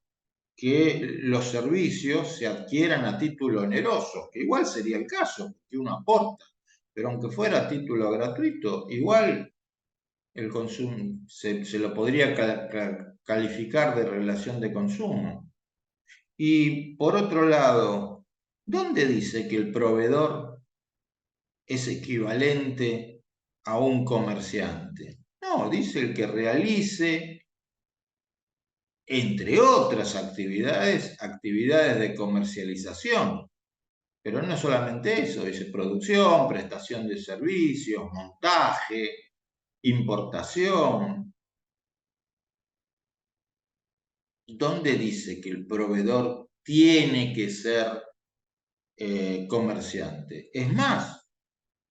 que los servicios se adquieran a título oneroso, que igual sería el caso, que uno aporta, pero aunque fuera a título gratuito, igual el consumo se lo podría calificar de relación de consumo. Y por otro lado, ¿dónde dice que el proveedor es equivalente a un comerciante? No, dice el que realice, entre otras actividades, actividades de comercialización. Pero no solamente eso, dice producción, prestación de servicios, montaje, importación. ¿Dónde dice que el proveedor tiene que ser comerciante? Es más,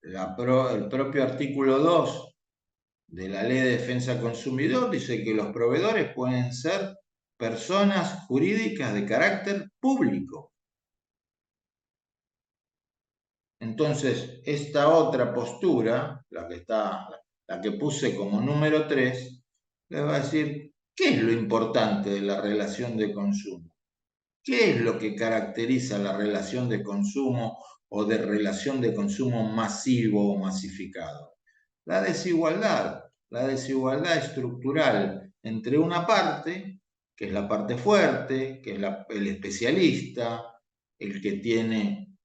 el propio artículo 2 de la Ley de Defensa del Consumidor dice que los proveedores pueden ser personas jurídicas de carácter público. Entonces, esta otra postura, la que puse como número 3, le va a decir, ¿qué es lo importante de la relación de consumo? ¿Qué es lo que caracteriza la relación de consumo o de relación de consumo masivo o masificado? La desigualdad estructural entre una parte, que es la parte fuerte, que es el especialista, el que tiene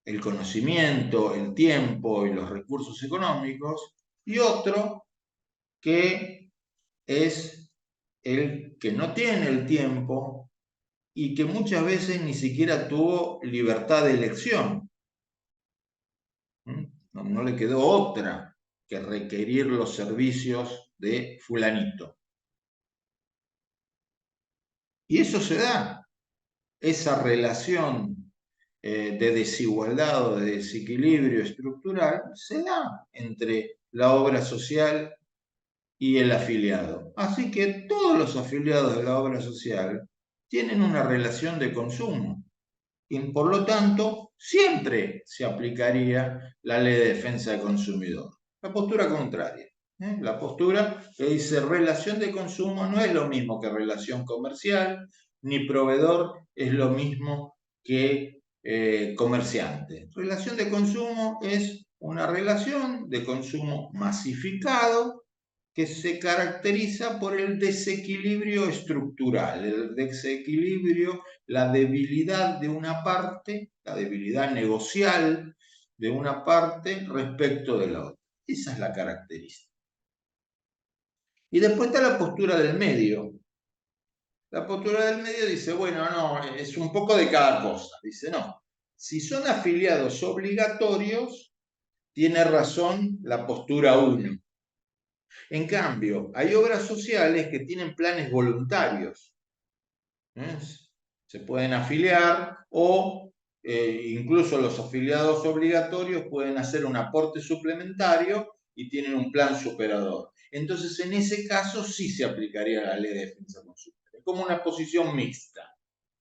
el conocimiento, el tiempo y los recursos económicos, y otro que es el que no tiene el tiempo y que muchas veces ni siquiera tuvo libertad de elección. No le quedó otra que requerir los servicios de fulanito. Y eso se da, esa relación de desigualdad o de desequilibrio estructural se da entre la obra social y el afiliado. Así que todos los afiliados de la obra social tienen una relación de consumo y por lo tanto siempre se aplicaría la ley de defensa del consumidor. La postura contraria. La postura que dice relación de consumo no es lo mismo que relación comercial, ni proveedor es lo mismo que comerciante. Relación de consumo es una relación de consumo masificado que se caracteriza por el desequilibrio estructural, el desequilibrio, la debilidad de una parte, la debilidad negocial de una parte respecto de la otra. Esa es la característica. Y después está la postura del medio. La postura del medio dice, bueno, no, es un poco de cada cosa. Dice, no, si son afiliados obligatorios, tiene razón la postura 1. En cambio, hay obras sociales que tienen planes voluntarios. ¿Eh? Se pueden afiliar o incluso los afiliados obligatorios pueden hacer un aporte suplementario y tienen un plan superador. Entonces, en ese caso sí se aplicaría la ley de defensa consumidor. Es como una posición mixta.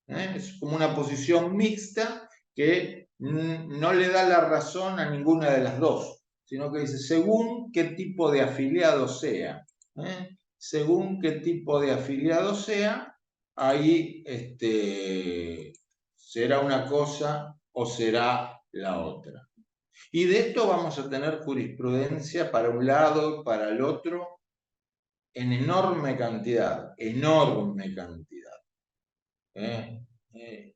Es como una posición mixta que no le da la razón a ninguna de las dos, sino que dice según qué tipo de afiliado sea. Según qué tipo de afiliado sea, ahí será una cosa o será la otra. Y de esto vamos a tener jurisprudencia para un lado, para el otro, en enorme cantidad, enorme cantidad.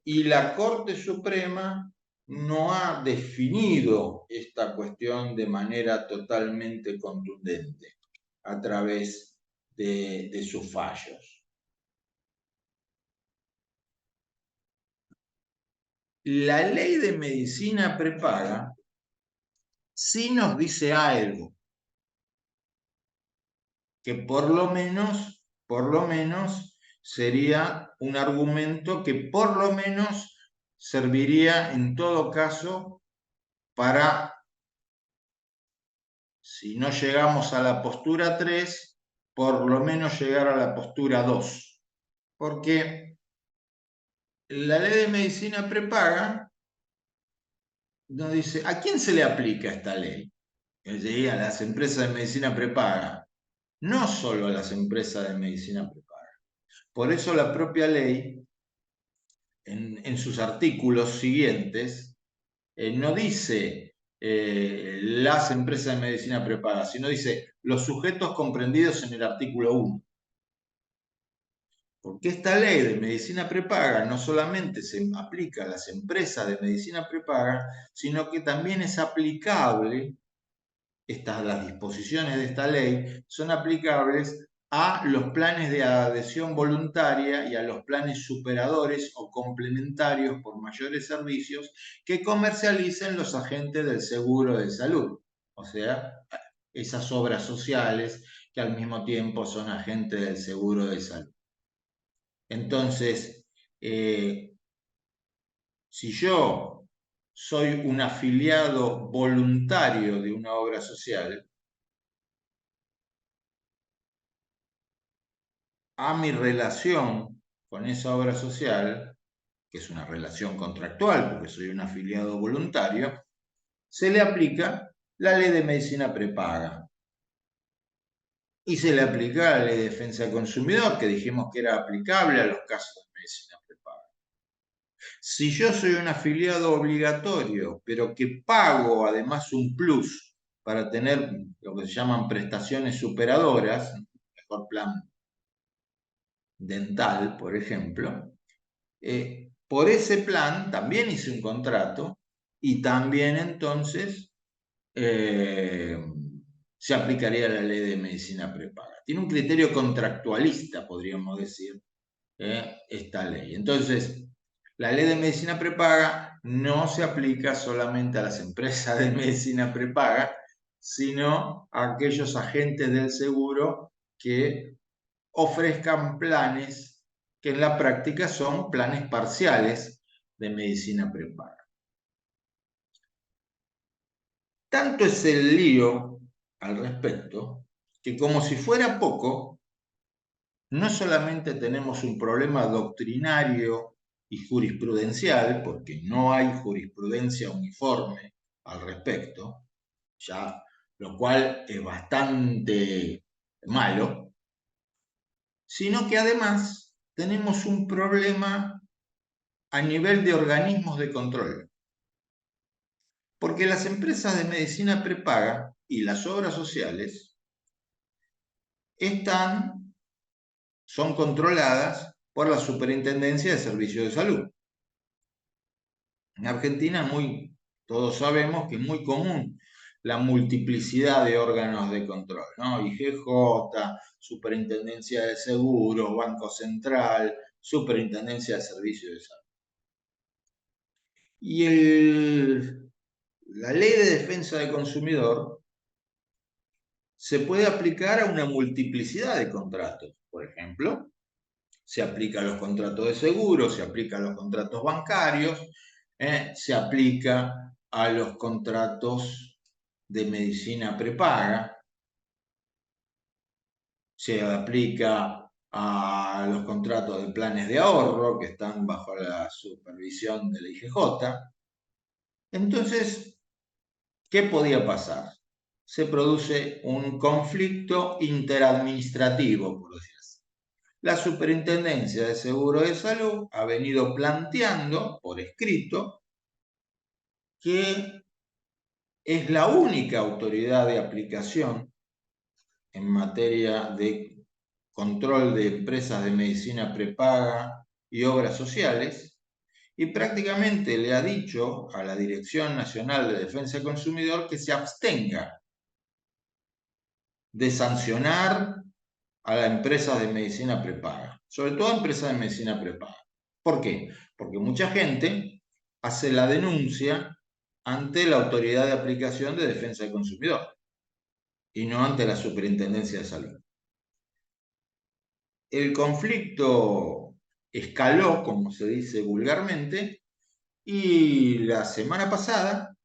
Y la Corte Suprema no ha definido esta cuestión de manera totalmente contundente a través de sus fallos. La ley de medicina prepaga sí nos dice algo, que por lo menos sería un argumento que por lo menos serviría en todo caso para, si no llegamos a la postura 3, por lo menos llegar a la postura 2. Porque la ley de medicina prepaga nos dice, ¿a quién se le aplica esta ley? A las empresas de medicina prepaga, no solo a las empresas de medicina prepaga. Por eso la propia ley, en sus artículos siguientes, no dice las empresas de medicina prepaga, sino dice los sujetos comprendidos en el artículo 1. Porque esta ley de medicina prepaga no solamente se aplica a las empresas de medicina prepaga, sino que también es aplicable, las disposiciones de esta ley son aplicables a los planes de adhesión voluntaria y a los planes superadores o complementarios por mayores servicios que comercialicen los agentes del seguro de salud. O sea, esas obras sociales que al mismo tiempo son agentes del seguro de salud. Entonces, si yo soy un afiliado voluntario de una obra social, a mi relación con esa obra social, que es una relación contractual porque soy un afiliado voluntario, se le aplica la ley de medicina prepaga. Y se le aplica la ley de defensa del consumidor, que dijimos que era aplicable a los casos de medicina prepaga. Si yo soy un afiliado obligatorio, pero que pago además un plus para tener lo que se llaman prestaciones superadoras, mejor plan dental, por ejemplo, por ese plan también hice un contrato y también entonces se aplicaría la ley de medicina prepaga. Tiene un criterio contractualista, podríamos decir, esta ley. Entonces, la ley de medicina prepaga no se aplica solamente a las empresas de medicina prepaga, sino a aquellos agentes del seguro que ofrezcan planes que en la práctica son planes parciales de medicina prepaga. Tanto es el lío al respecto que, como si fuera poco, no solamente tenemos un problema doctrinario y jurisprudencial, porque no hay jurisprudencia uniforme al respecto, ya, lo cual es bastante malo, sino que además tenemos un problema a nivel de organismos de control. Porque las empresas de medicina prepaga y las obras sociales son controladas por la Superintendencia de Servicios de Salud. En Argentina todos sabemos que es muy común la multiplicidad de órganos de control, ¿no? IGJ, Superintendencia de Seguros, Banco Central, Superintendencia de Servicios de Salud. Y la Ley de Defensa del Consumidor se puede aplicar a una multiplicidad de contratos. Por ejemplo, se aplica a los contratos de seguro, se aplica a los contratos bancarios, se aplica a los contratos de medicina prepaga, se aplica a los contratos de planes de ahorro que están bajo la supervisión de la IGJ. Entonces, ¿qué podía pasar? Se produce un conflicto interadministrativo, por decirlo así. La Superintendencia de Seguro de Salud ha venido planteando por escrito que es la única autoridad de aplicación en materia de control de empresas de medicina prepaga y obras sociales, y prácticamente le ha dicho a la Dirección Nacional de Defensa del Consumidor que se abstenga de sancionar a las empresas de medicina prepaga, sobre todo a empresas de medicina prepaga. ¿Por qué? Porque mucha gente hace la denuncia ante la Autoridad de Aplicación de Defensa del Consumidor y no ante la Superintendencia de Salud. El conflicto escaló, como se dice vulgarmente, y la semana pasada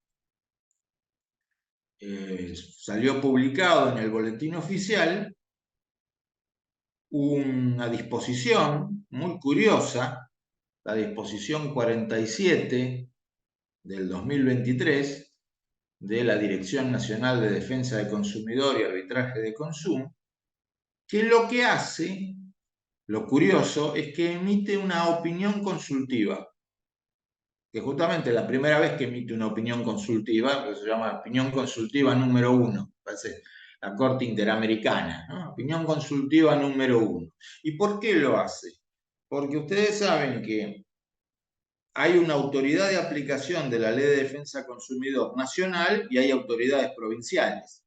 salió publicado en el Boletín Oficial una disposición muy curiosa, la disposición 47 del 2023 de la Dirección Nacional de Defensa del Consumidor y Arbitraje de Consumo, que lo que hace, lo curioso, es que emite una opinión consultiva, que justamente la primera vez que emite una opinión consultiva, que se llama opinión consultiva número 1, parece la Corte Interamericana, ¿no? Opinión consultiva número 1. ¿Y por qué lo hace? Porque ustedes saben que hay una autoridad de aplicación de la Ley de Defensa del Consumidor nacional y hay autoridades provinciales.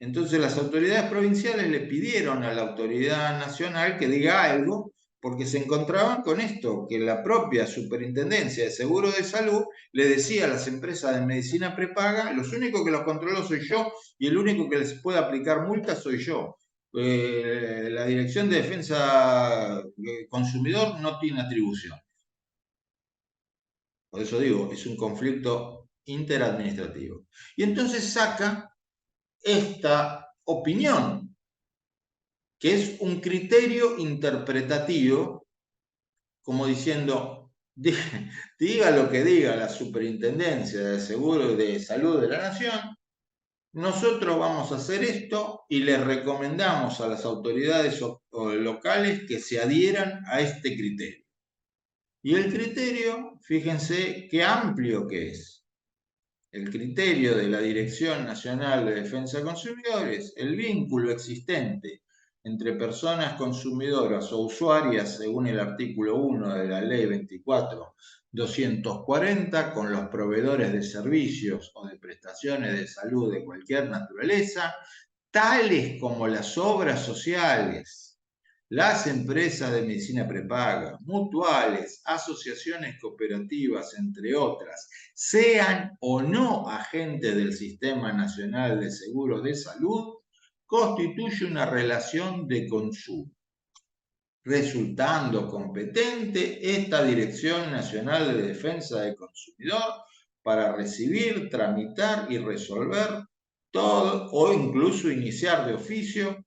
Entonces las autoridades provinciales le pidieron a la autoridad nacional que diga algo porque se encontraban con esto, que la propia Superintendencia de Seguro de Salud le decía a las empresas de medicina prepaga, los únicos que los controlo soy yo y el único que les puede aplicar multas soy yo. La Dirección de Defensa del Consumidor no tiene atribución. Por eso digo, es un conflicto interadministrativo. Y entonces saca esta opinión, que es un criterio interpretativo, como diciendo, diga lo que diga la Superintendencia de Seguro de Salud de la Nación, nosotros vamos a hacer esto y le recomendamos a las autoridades locales que se adhieran a este criterio. Y el criterio, fíjense qué amplio que es. El criterio de la Dirección Nacional de Defensa de Consumidores, el vínculo existente entre personas consumidoras o usuarias según el artículo 1 de la Ley 24.240 con los proveedores de servicios o de prestaciones de salud de cualquier naturaleza, tales como las obras sociales, las empresas de medicina prepaga, mutuales, asociaciones cooperativas, entre otras, sean o no agentes del Sistema Nacional de Seguros de Salud, constituye una relación de consumo, resultando competente esta Dirección Nacional de Defensa del Consumidor para recibir, tramitar y resolver todo o incluso iniciar de oficio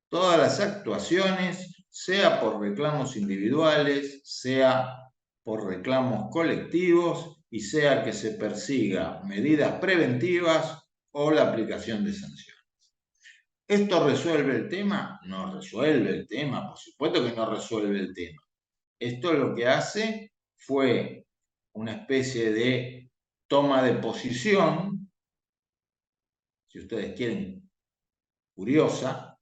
todas las actuaciones, sea por reclamos individuales, sea por reclamos colectivos y sea que se persiga medidas preventivas o la aplicación de sanciones. ¿Esto resuelve el tema? No resuelve el tema, por supuesto que no resuelve el tema. Esto lo que hace fue una especie de toma de posición, si ustedes quieren, curiosa,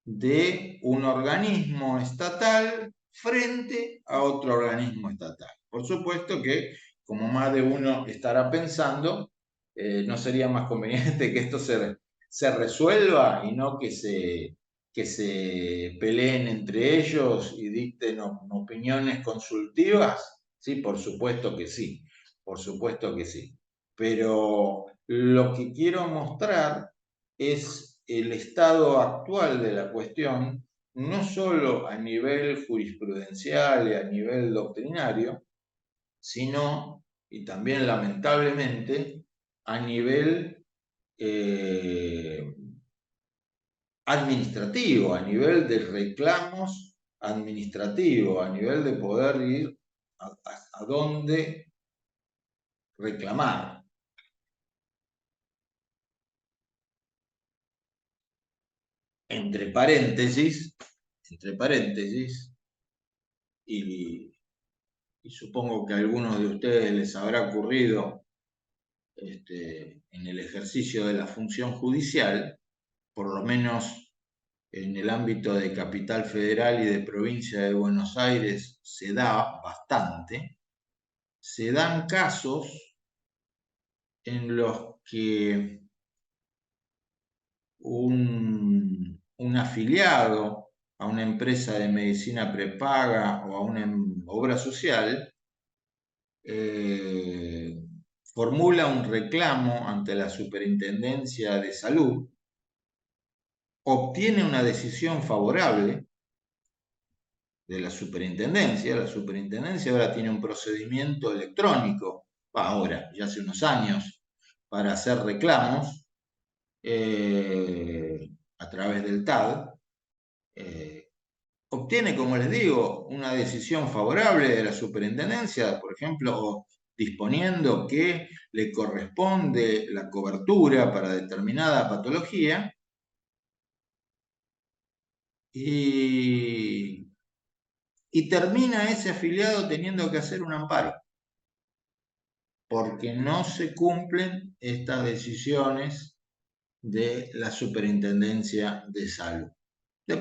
de un organismo estatal frente a otro organismo estatal. Por supuesto que, como más de uno estará pensando, no sería más conveniente que esto se resuelva y no que se peleen entre ellos y dicten opiniones consultivas. Sí, por supuesto que sí, por supuesto que sí. Pero lo que quiero mostrar es el estado actual de la cuestión, no solo a nivel jurisprudencial y a nivel doctrinario, sino, y también lamentablemente, a nivel administrativo, a nivel de reclamos administrativos, a nivel de poder ir a dónde reclamar. Entre paréntesis, y supongo que a algunos de ustedes les habrá ocurrido en el ejercicio de la función judicial, por lo menos en el ámbito de Capital Federal y de Provincia de Buenos Aires se da bastante, se dan casos en los que un afiliado a una empresa de medicina prepaga o a una obra social formula un reclamo ante la Superintendencia de Salud, obtiene una decisión favorable de la superintendencia ahora tiene un procedimiento electrónico, ahora, ya hace unos años, para hacer reclamos a través del TAD, obtiene, como les digo, una decisión favorable de la superintendencia, por ejemplo, disponiendo que le corresponde la cobertura para determinada patología y termina ese afiliado teniendo que hacer un amparo, porque no se cumplen estas decisiones de la Superintendencia de Salud.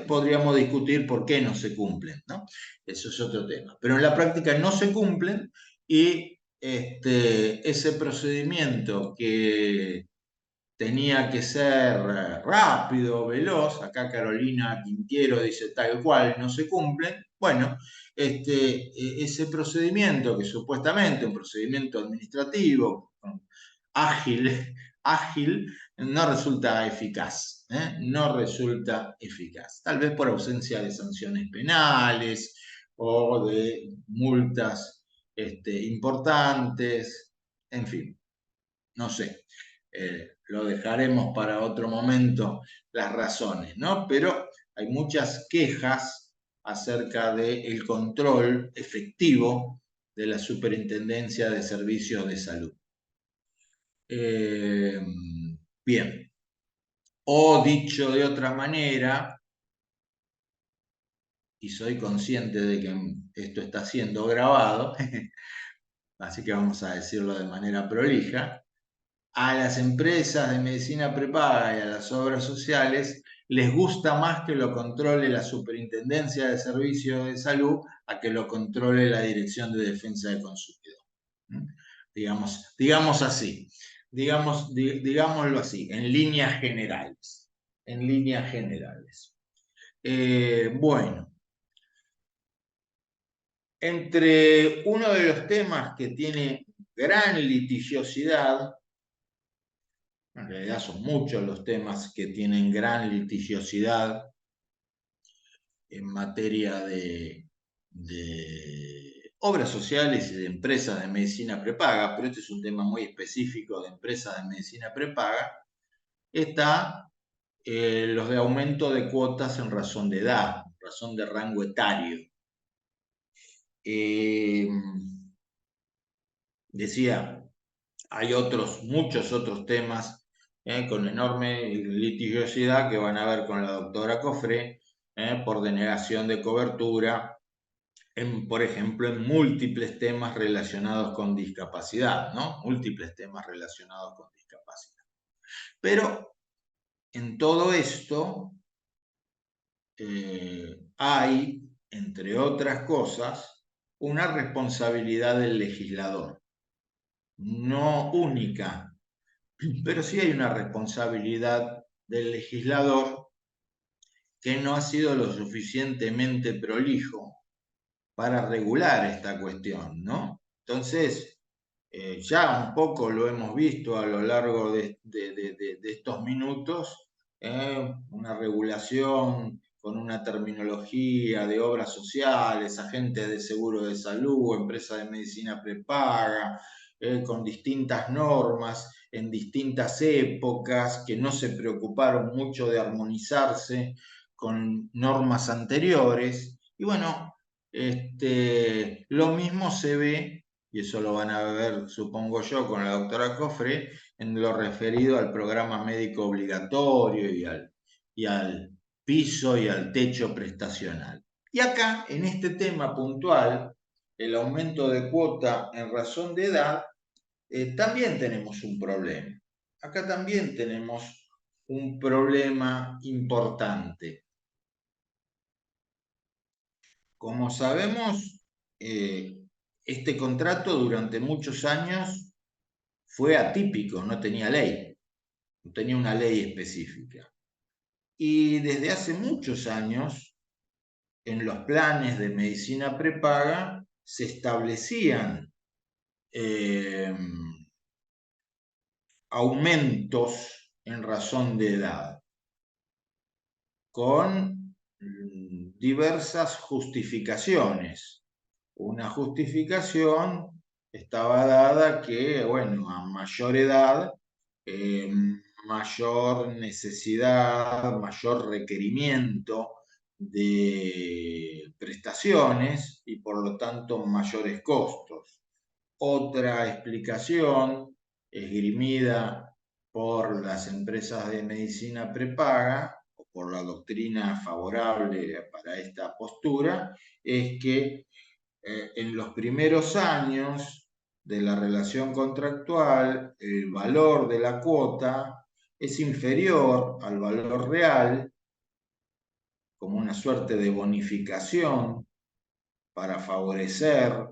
Podríamos discutir por qué no se cumplen, ¿no? Eso es otro tema. Pero en la práctica no se cumplen y ese procedimiento que tenía que ser rápido, veloz, acá Carolina Quintiero dice tal cual, no se cumplen. Bueno, ese procedimiento que supuestamente un procedimiento administrativo ágil, ágil, no resulta eficaz, no resulta eficaz. Tal vez por ausencia de sanciones penales o de multas importantes, en fin, no sé. Lo dejaremos para otro momento las razones, ¿no? Pero hay muchas quejas acerca del control efectivo de la Superintendencia de Servicios de Salud. Bien, o dicho de otra manera, y soy consciente de que esto está siendo grabado, así que vamos a decirlo de manera prolija, a las empresas de medicina prepaga y a las obras sociales les gusta más que lo controle la Superintendencia de Servicios de Salud a que lo controle la Dirección de Defensa del Consumidor. Digamos así, digámoslo así, en líneas generales. En líneas generales. Bueno, entre uno de los temas que tiene gran litigiosidad, en realidad son muchos los temas que tienen gran litigiosidad en materia de obras sociales y de empresas de medicina prepaga, pero este es un tema muy específico de empresas de medicina prepaga, está los de aumento de cuotas en razón de edad, en razón de rango etario. Decía, hay muchos otros temas con enorme litigiosidad que van a ver con la doctora Cofré por denegación de cobertura por ejemplo, en múltiples temas relacionados con discapacidad, ¿no? Múltiples temas relacionados con discapacidad. Pero en todo esto hay, entre otras cosas, una responsabilidad del legislador, no única, pero sí hay una responsabilidad del legislador que no ha sido lo suficientemente prolijo para regular esta cuestión, ¿no? Entonces, ya un poco lo hemos visto a lo largo de estos minutos, una regulación con una terminología de obras sociales, agentes de seguro de salud, empresas de medicina prepaga, con distintas normas en distintas épocas que no se preocuparon mucho de armonizarse con normas anteriores. Y bueno, lo mismo se ve, y eso lo van a ver, supongo yo, con la doctora Cofre, en lo referido al programa médico obligatorio y al piso y al techo prestacional. Y acá, en este tema puntual, el aumento de cuota en razón de edad, también tenemos un problema. Acá también tenemos un problema importante. Como sabemos, este contrato durante muchos años fue atípico, no tenía ley, no tenía una ley específica. Y desde hace muchos años, en los planes de medicina prepaga, se establecían eh, aumentos en razón de edad, con diversas justificaciones. Una justificación estaba dada que, bueno, a mayor edad, eh, mayor necesidad, mayor requerimiento de prestaciones y por lo tanto mayores costos. Otra explicación esgrimida por las empresas de medicina prepaga o por la doctrina favorable para esta postura es que en los primeros años de la relación contractual, el valor de la cuota es inferior al valor real, como una suerte de bonificación para favorecer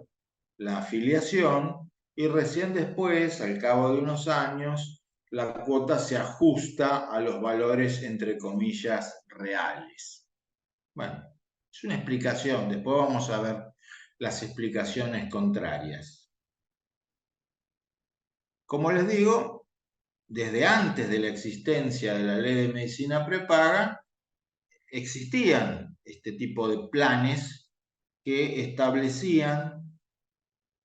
la afiliación, y recién después, al cabo de unos años, la cuota se ajusta a los valores, entre comillas, reales. Bueno, es una explicación, después vamos a ver las explicaciones contrarias. Como les digo, desde antes de la existencia de la ley de medicina prepaga, existían este tipo de planes que establecían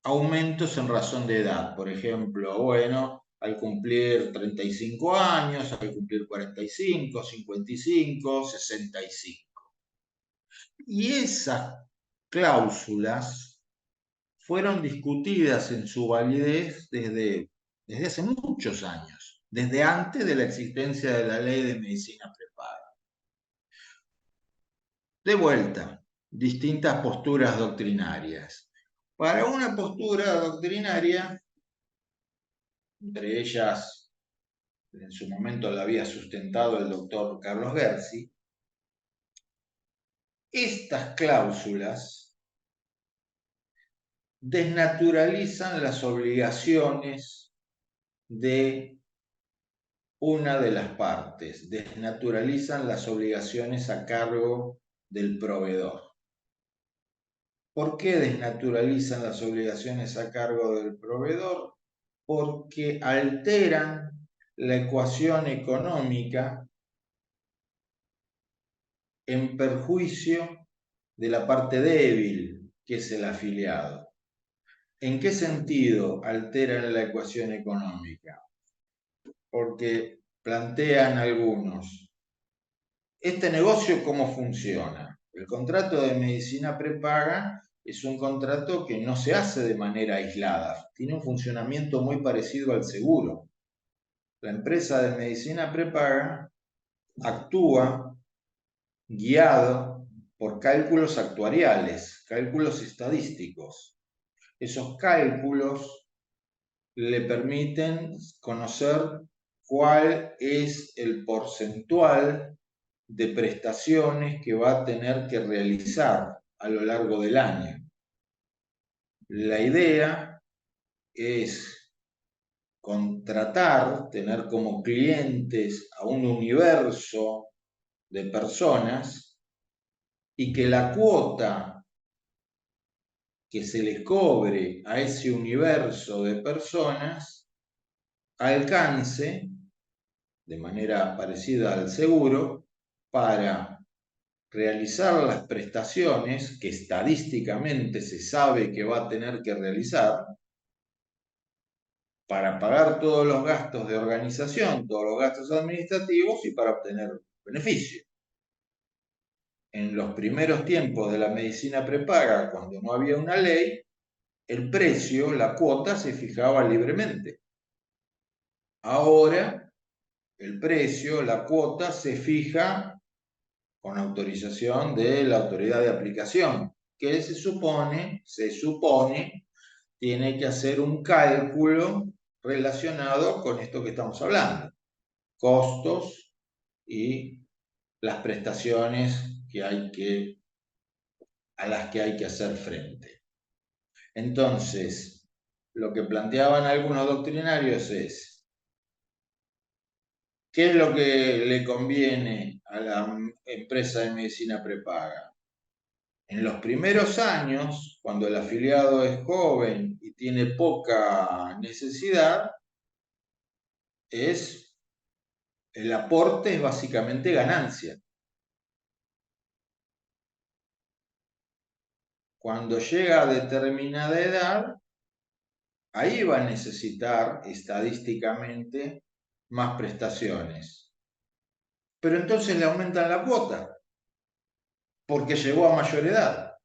aumentos en razón de edad. Por ejemplo, bueno, al cumplir 35 años, al cumplir 45, 55, 65. Y esas cláusulas fueron discutidas en su validez desde hace muchos años, desde antes de la existencia de la ley de medicina prepaga. De vuelta, distintas posturas doctrinarias. Para una postura doctrinaria, entre ellas, en su momento la había sustentado el doctor Carlos Gersi, estas cláusulas desnaturalizan las obligaciones de una de las partes, desnaturalizan las obligaciones a cargo del proveedor. ¿Por qué desnaturalizan las obligaciones a cargo del proveedor? Porque alteran la ecuación económica en perjuicio de la parte débil, que es el afiliado. ¿En qué sentido alteran la ecuación económica? Porque plantean algunos, ¿este negocio cómo funciona? El contrato de medicina prepaga es un contrato que no se hace de manera aislada, tiene un funcionamiento muy parecido al seguro. La empresa de medicina prepaga actúa guiado por cálculos actuariales cálculos estadísticos. Esos cálculos le permiten conocer cuál es el porcentual de prestaciones que va a tener que realizar a lo largo del año. La idea es contratar, tener como clientes a un universo de personas y que la cuota que se les cobre a ese universo de personas alcance, de manera parecida al seguro, para realizar las prestaciones que estadísticamente se sabe que va a tener que realizar, para pagar todos los gastos de organización, todos los gastos administrativos y para obtener beneficio. En los primeros tiempos de la medicina prepaga, cuando no había una ley, el precio, la cuota, se fijaba libremente. Ahora, el precio, la cuota, se fija con autorización de la autoridad de aplicación, que se supone, tiene que hacer un cálculo relacionado con esto que estamos hablando, costos y las prestaciones a las que hay que hacer frente. Entonces, lo que planteaban algunos doctrinarios es, ¿qué es lo que le conviene a la empresa de medicina prepaga? En los primeros años, cuando el afiliado es joven y tiene poca necesidad, el aporte es básicamente ganancia. Cuando llega a determinada edad, ahí va a necesitar estadísticamente más prestaciones. Pero entonces le aumentan la cuota, porque llegó a mayor edad.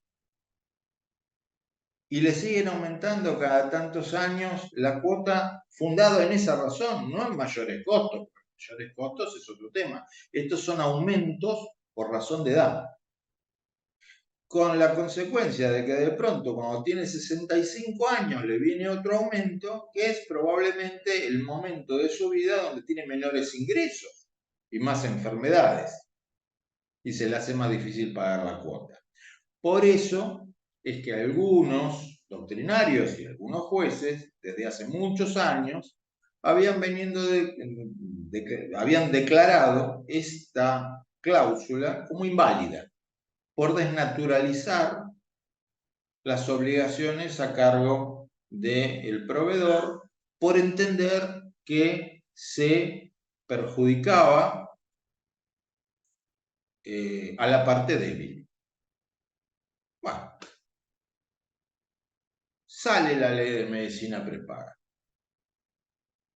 Y le siguen aumentando cada tantos años la cuota fundada en esa razón, no en mayores costos. Mayores costos es otro tema. Estos son aumentos por razón de edad. Con la consecuencia de que de pronto cuando tiene 65 años le viene otro aumento, que es probablemente el momento de su vida donde tiene menores ingresos y más enfermedades, y se le hace más difícil pagar la cuota. Por eso es que algunos doctrinarios y algunos jueces, desde hace muchos años, habían declarado esta cláusula como inválida, por desnaturalizar las obligaciones a cargo del proveedor, por entender que se perjudicaba a la parte débil. Bueno, sale la ley de medicina prepaga.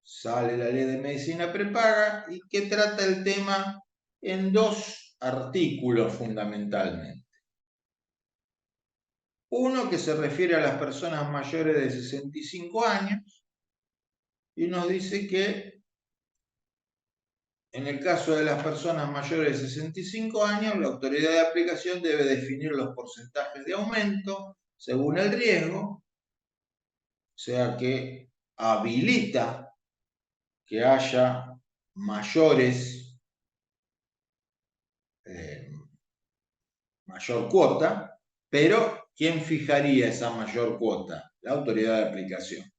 Sale la ley de medicina prepaga y que trata el tema en dos artículos fundamentalmente. Uno que se refiere a las personas mayores de 65 años y nos dice que en el caso de las personas mayores de 65 años, la autoridad de aplicación debe definir los porcentajes de aumento según el riesgo, o sea que habilita que haya mayor cuota, pero ¿quién fijaría esa mayor cuota? La autoridad de aplicación.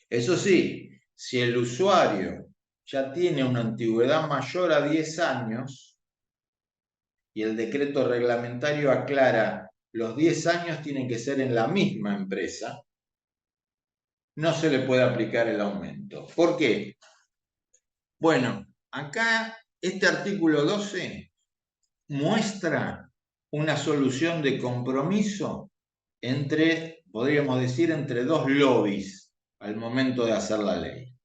Eso sí, si el usuario ya tiene una antigüedad mayor a 10 años y el decreto reglamentario aclara los 10 años tienen que ser en la misma empresa, no se le puede aplicar el aumento. ¿Por qué? Bueno, acá este artículo 12 muestra una solución de compromiso entre, podríamos decir, entre dos lobbies al momento de hacer la ley.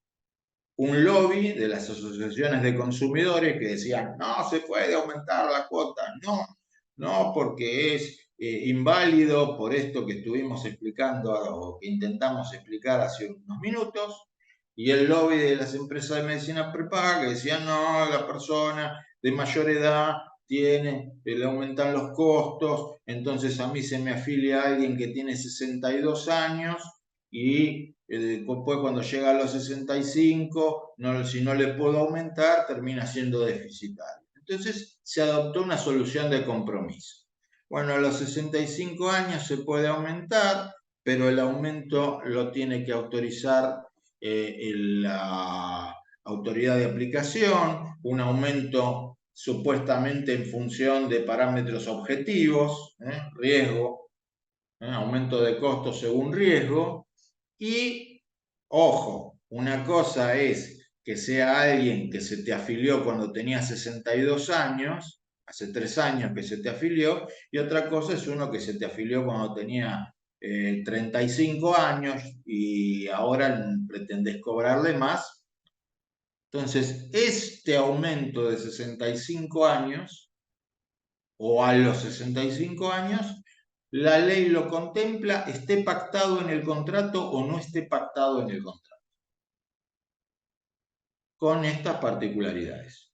Un lobby de las asociaciones de consumidores que decían, no se puede aumentar la cuota, no, porque es inválido por esto que estuvimos explicando o que intentamos explicar hace unos minutos, y el lobby de las empresas de medicina prepaga que decían, no, la persona de mayor edad le aumentan los costos, entonces a mí se me afilia alguien que tiene 62 años y después cuando llega a los 65, si no le puedo aumentar, termina siendo deficitario. Entonces se adoptó una solución de compromiso. Bueno, a los 65 años se puede aumentar, pero el aumento lo tiene que autorizar la autoridad de aplicación, un aumento supuestamente en función de parámetros objetivos, riesgo, aumento de costos según riesgo, y ojo, una cosa es que sea alguien que se te afilió cuando tenía 62 años, hace 3 años que se te afilió, y otra cosa es uno que se te afilió cuando tenía 35 años y ahora pretendés cobrarle más. Entonces, este aumento de 65 años o a los 65 años, la ley lo contempla, esté pactado en el contrato o no esté pactado en el contrato, con estas particularidades.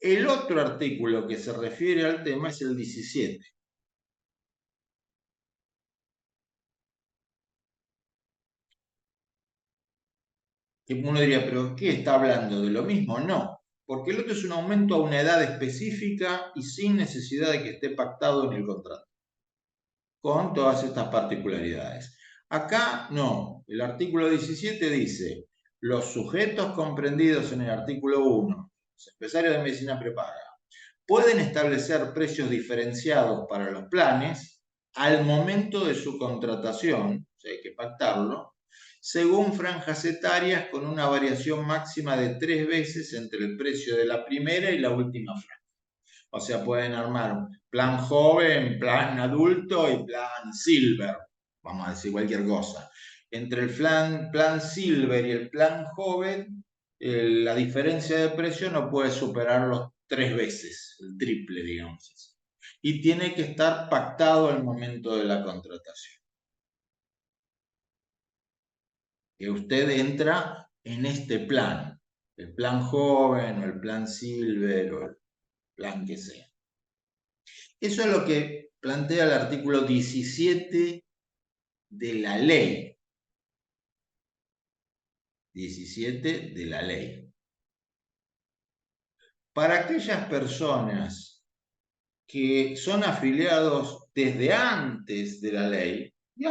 El otro artículo que se refiere al tema es el 17. Y uno diría, ¿pero qué está hablando? ¿De lo mismo? No, porque el otro es un aumento a una edad específica y sin necesidad de que esté pactado en el contrato, con todas estas particularidades. Acá no, el artículo 17 dice, los sujetos comprendidos en el artículo 1, los empresarios de medicina prepaga, pueden establecer precios diferenciados para los planes al momento de su contratación, o sea, hay que pactarlo, según franjas etarias con una variación máxima de 3 veces entre el precio de la primera y la última franja. O sea, pueden armar plan joven, plan adulto y plan silver, vamos a decir cualquier cosa. Entre el plan silver y el plan joven, la diferencia de precio no puede superar los 3 veces, el triple, digamos. Y tiene que estar pactado al momento de la contratación. Que usted entra en este plan, el plan joven o el plan silver o el plan que sea. Eso es lo que plantea el artículo 17 de la ley. 17 de la ley. Para aquellas personas que son afiliados desde antes de la ley, y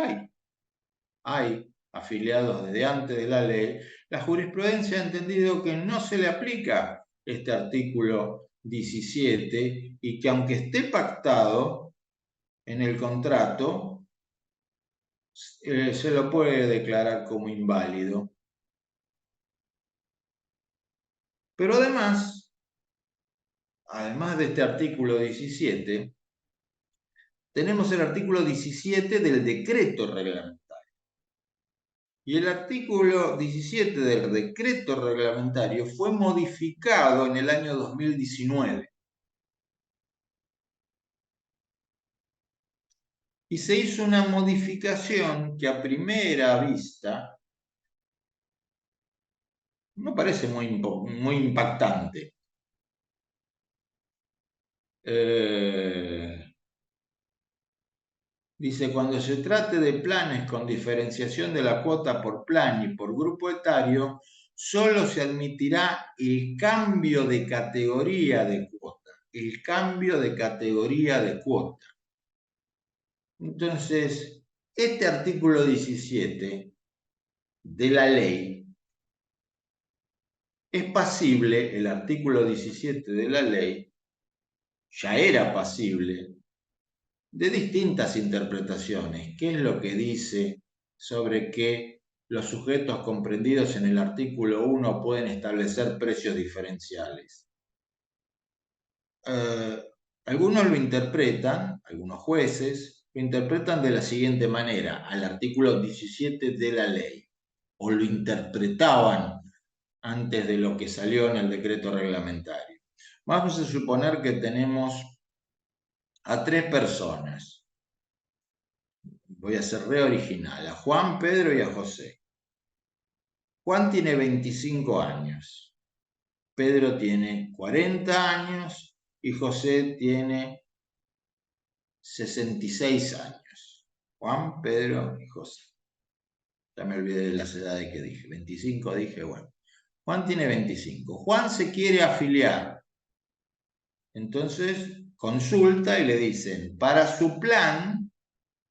hay afiliados desde antes de la ley, la jurisprudencia ha entendido que no se le aplica este artículo 17 y que aunque esté pactado en el contrato, se lo puede declarar como inválido. Pero además de este artículo 17, tenemos el artículo 17 del decreto reglamentario. Y el artículo 17 del decreto reglamentario fue modificado en el año 2019. Y se hizo una modificación que a primera vista me parece muy impactante. Dice, cuando se trate de planes con diferenciación de la cuota por plan y por grupo etario, solo se admitirá el cambio de categoría de cuota. El cambio de categoría de cuota. Entonces, este artículo 17 de la ley es pasible, el artículo 17 de la ley ya era pasible de distintas interpretaciones. ¿Qué es lo que dice sobre que los sujetos comprendidos en el artículo 1 pueden establecer precios diferenciales? Algunos lo interpretan, algunos jueces, lo interpretan de la siguiente manera, al artículo 17 de la ley, o lo interpretaban antes de lo que salió en el decreto reglamentario. Vamos a suponer que tenemos a 3 personas. Voy a ser re original, a Juan, Pedro y a José. Juan tiene 25 años. Pedro tiene 40 años y José tiene 66 años. Juan, Pedro y José. Ya me olvidé de las edades que dije. 25 dije, bueno. Juan tiene 25. Juan se quiere afiliar. Entonces consulta y le dicen, para su plan,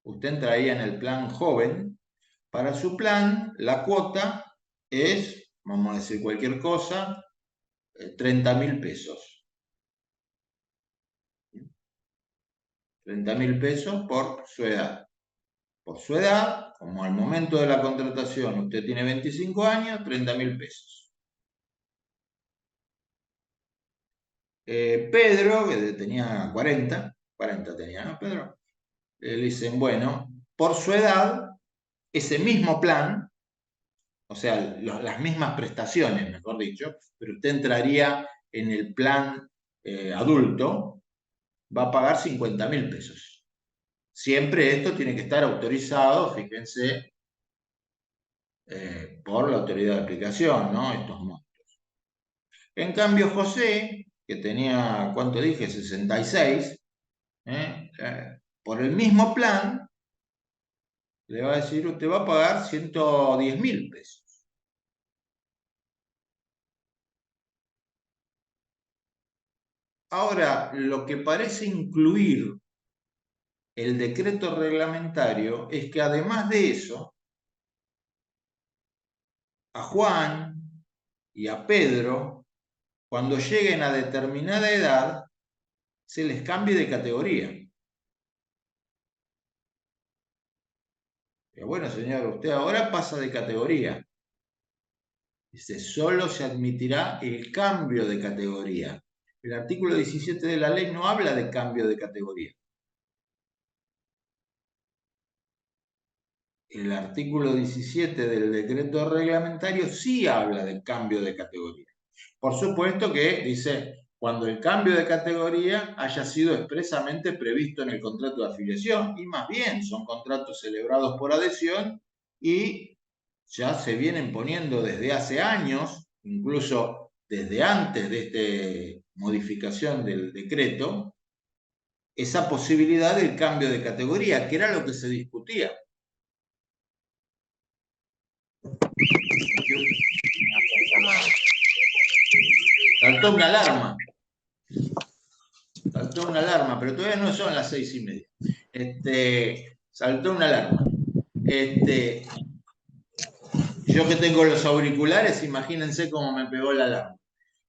usted entraría en el plan joven, para su plan la cuota es, vamos a decir cualquier cosa, 30.000 pesos. 30.000 pesos por su edad. Por su edad, como al momento de la contratación usted tiene 25 años, 30.000 pesos. Pedro, que tenía 40 tenía, ¿no, Pedro? Le dicen, bueno, por su edad, ese mismo plan, o sea, las mismas prestaciones, mejor dicho, pero usted entraría en el plan adulto, va a pagar 50.000 pesos. Siempre esto tiene que estar autorizado, fíjense, por la autoridad de aplicación, ¿no? Estos montos. En cambio, José, que tenía, ¿cuánto dije? 66, por el mismo plan, le va a decir, usted va a pagar 110.000 pesos. Ahora, lo que parece incluir el decreto reglamentario es que además de eso, a Juan y a Pedro, cuando lleguen a determinada edad, se les cambie de categoría. Pero bueno, señor, usted ahora pasa de categoría. Dice, solo se admitirá el cambio de categoría. El artículo 17 de la ley no habla de cambio de categoría. El artículo 17 del decreto reglamentario sí habla del cambio de categoría. Por supuesto que dice, cuando el cambio de categoría haya sido expresamente previsto en el contrato de afiliación, y más bien son contratos celebrados por adhesión y ya se vienen poniendo desde hace años, incluso desde antes de esta modificación del decreto, esa posibilidad del cambio de categoría, que era lo que se discutía. Saltó una alarma. Saltó una alarma, pero todavía no son las 6:30. Saltó una alarma. Yo que tengo los auriculares, imagínense cómo me pegó la alarma.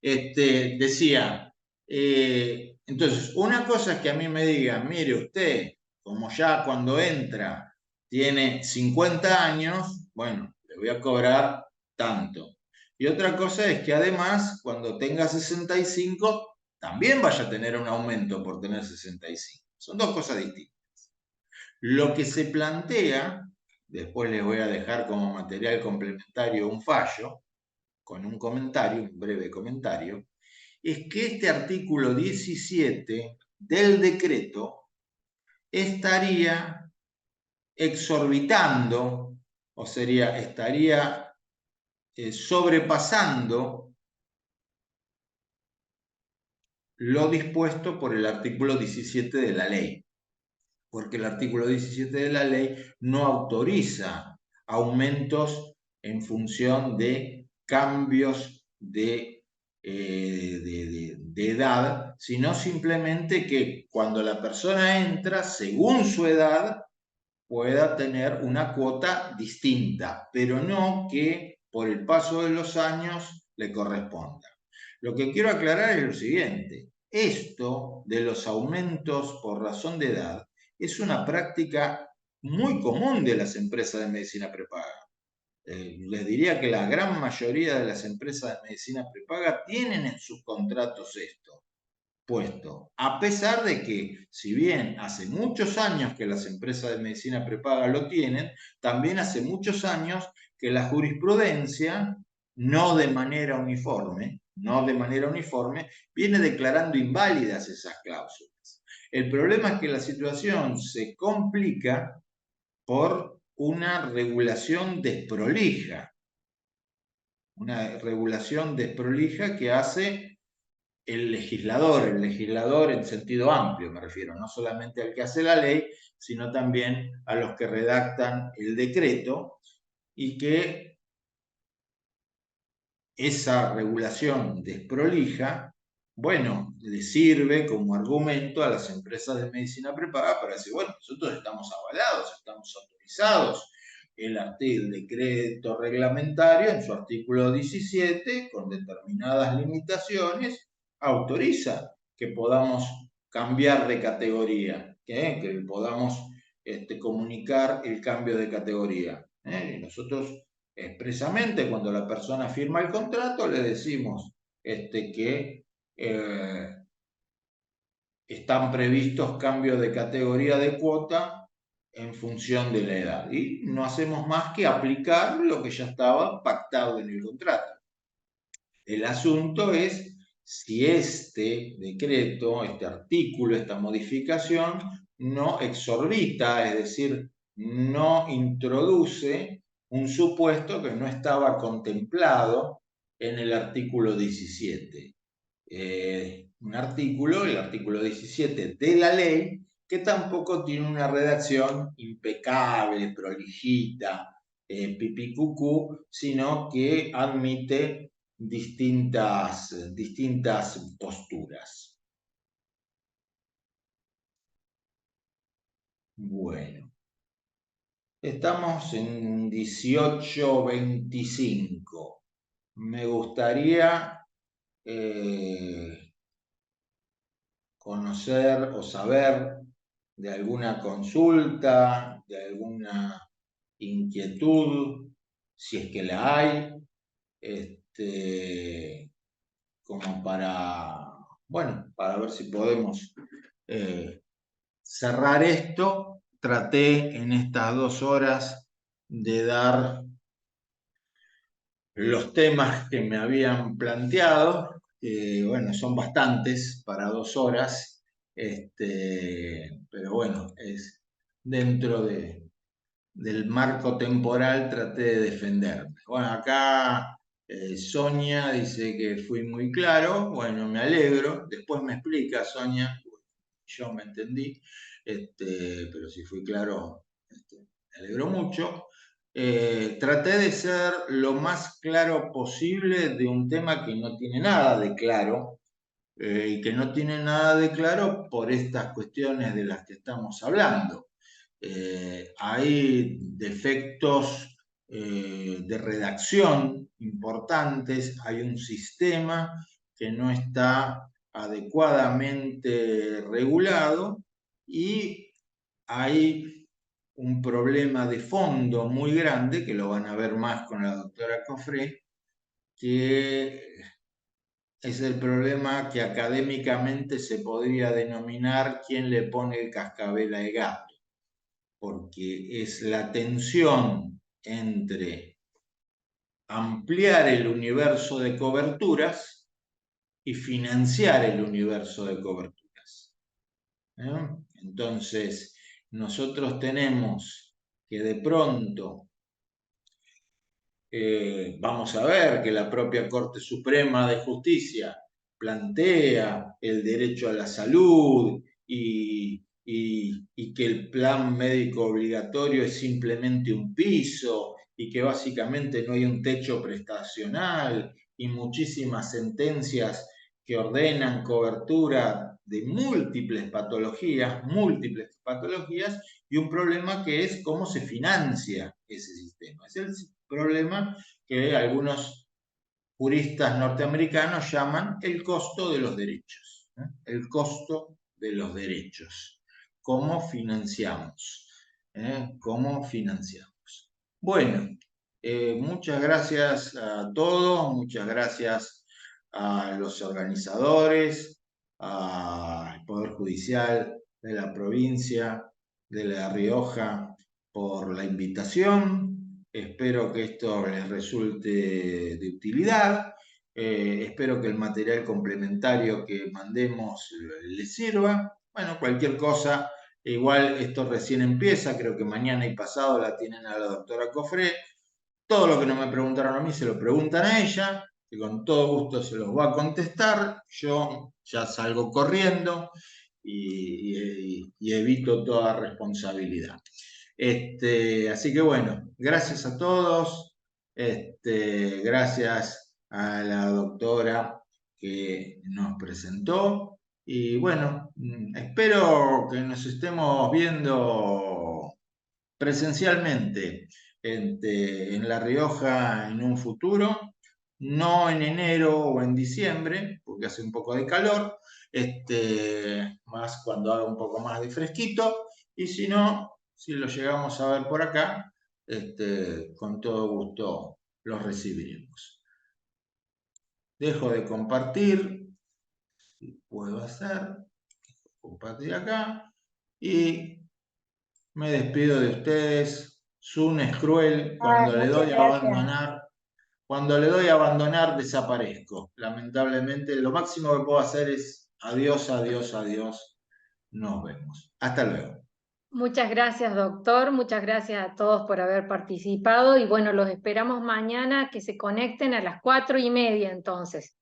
Decía, entonces, una cosa es que a mí me digan, mire usted, como ya cuando entra tiene 50 años, bueno, le voy a cobrar tanto. Y otra cosa es que además, cuando tenga 65, también vaya a tener un aumento por tener 65. Son dos cosas distintas. Lo que se plantea, después les voy a dejar como material complementario un fallo, con un comentario, un breve comentario, es que este artículo 17 del decreto estaría exorbitando, o sería, estaría sobrepasando lo dispuesto por el artículo 17 de la ley, porque el artículo 17 de la ley no autoriza aumentos en función de cambios de edad, sino simplemente que cuando la persona entra, según su edad, pueda tener una cuota distinta, pero no que por el paso de los años le corresponda. Lo que quiero aclarar es lo siguiente. Esto de los aumentos por razón de edad es una práctica muy común de las empresas de medicina prepaga. Les diría que la gran mayoría de las empresas de medicina prepaga tienen en sus contratos esto puesto, a pesar de que, si bien hace muchos años que las empresas de medicina prepaga lo tienen, también hace muchos años que la jurisprudencia, no de manera uniforme, viene declarando inválidas esas cláusulas. El problema es que la situación se complica por una regulación desprolija. una regulación desprolija que hace el legislador en sentido amplio me refiero, no solamente al que hace la ley, sino también a los que redactan el decreto, y que esa regulación desprolija, bueno, le sirve como argumento a las empresas de medicina prepaga para decir, bueno, nosotros estamos avalados, estamos autorizados. El decreto reglamentario, en su artículo 17, con determinadas limitaciones, autoriza que podamos cambiar de categoría, que podamos comunicar el cambio de categoría. Y nosotros expresamente, cuando la persona firma el contrato, le decimos que están previstos cambios de categoría de cuota en función de la edad. Y no hacemos más que aplicar lo que ya estaba pactado en el contrato. El asunto es si este decreto, este artículo, esta modificación no exorbita, es decir, no introduce un supuesto que no estaba contemplado en el artículo 17. Un artículo, el artículo 17 de la ley, que tampoco tiene una redacción impecable, prolijita, pipicucú, sino que admite distintas posturas. Bueno, estamos en 18:25. Me gustaría conocer o saber de alguna consulta, de alguna inquietud, si es que la hay, como para ver si podemos cerrar esto. Traté en estas 2 horas de dar los temas que me habían planteado, que bueno, son bastantes para 2 horas, pero bueno, es dentro del marco temporal traté de defenderme. Bueno, acá Sonia dice que fui muy claro, bueno, me alegro, después me explica Sonia, yo me entendí, pero si fui claro, me alegro mucho. Traté de ser lo más claro posible de un tema que no tiene nada de claro, y que no tiene nada de claro por estas cuestiones de las que estamos hablando. Hay defectos de redacción importantes, hay un sistema que no está adecuadamente regulado y hay un problema de fondo muy grande, que lo van a ver más con la doctora Cofré, que es el problema que académicamente se podría denominar quién le pone el cascabel al gato, porque es la tensión entre ampliar el universo de coberturas y financiar el universo de coberturas. Entonces, nosotros tenemos que de pronto vamos a ver que la propia Corte Suprema de Justicia plantea el derecho a la salud y que el plan médico obligatorio es simplemente un piso y que básicamente no hay un techo prestacional y muchísimas sentencias que ordenan cobertura de múltiples patologías y un problema que es cómo se financia ese sistema. Es el problema que algunos juristas norteamericanos llaman el costo de los derechos. El costo de los derechos. ¿Cómo financiamos? ¿Cómo financiamos? Bueno, muchas gracias a todos, muchas gracias a los organizadores, al Poder Judicial de la provincia de La Rioja por la invitación. Espero que esto les resulte de utilidad. Espero que el material complementario que mandemos les sirva. Bueno, cualquier cosa, igual esto recién empieza, creo que mañana y pasado la tienen a la doctora Cofré. todo lo que no me preguntaron a mí se lo preguntan a ella, que con todo gusto se los va a contestar. Yo ya salgo corriendo y evito toda responsabilidad. Así que bueno, gracias a todos, gracias a la doctora que nos presentó y bueno, espero que nos estemos viendo presencialmente en La Rioja en un futuro, no en enero o en diciembre, porque hace un poco de calor, más cuando haga un poco más de fresquito, y si no, si lo llegamos a ver por acá, con todo gusto los recibiremos. Dejo de compartir, si puedo hacer, compartir acá, y me despido de ustedes. Zoom es cruel, Ay, muchas gracias. cuando le doy a abandonar desaparezco. Lamentablemente, lo máximo que puedo hacer es adiós, adiós, adiós. Nos vemos. Hasta luego. Muchas gracias, doctor. Muchas gracias a todos por haber participado. Y bueno, los esperamos mañana que se conecten a las 4:30 entonces.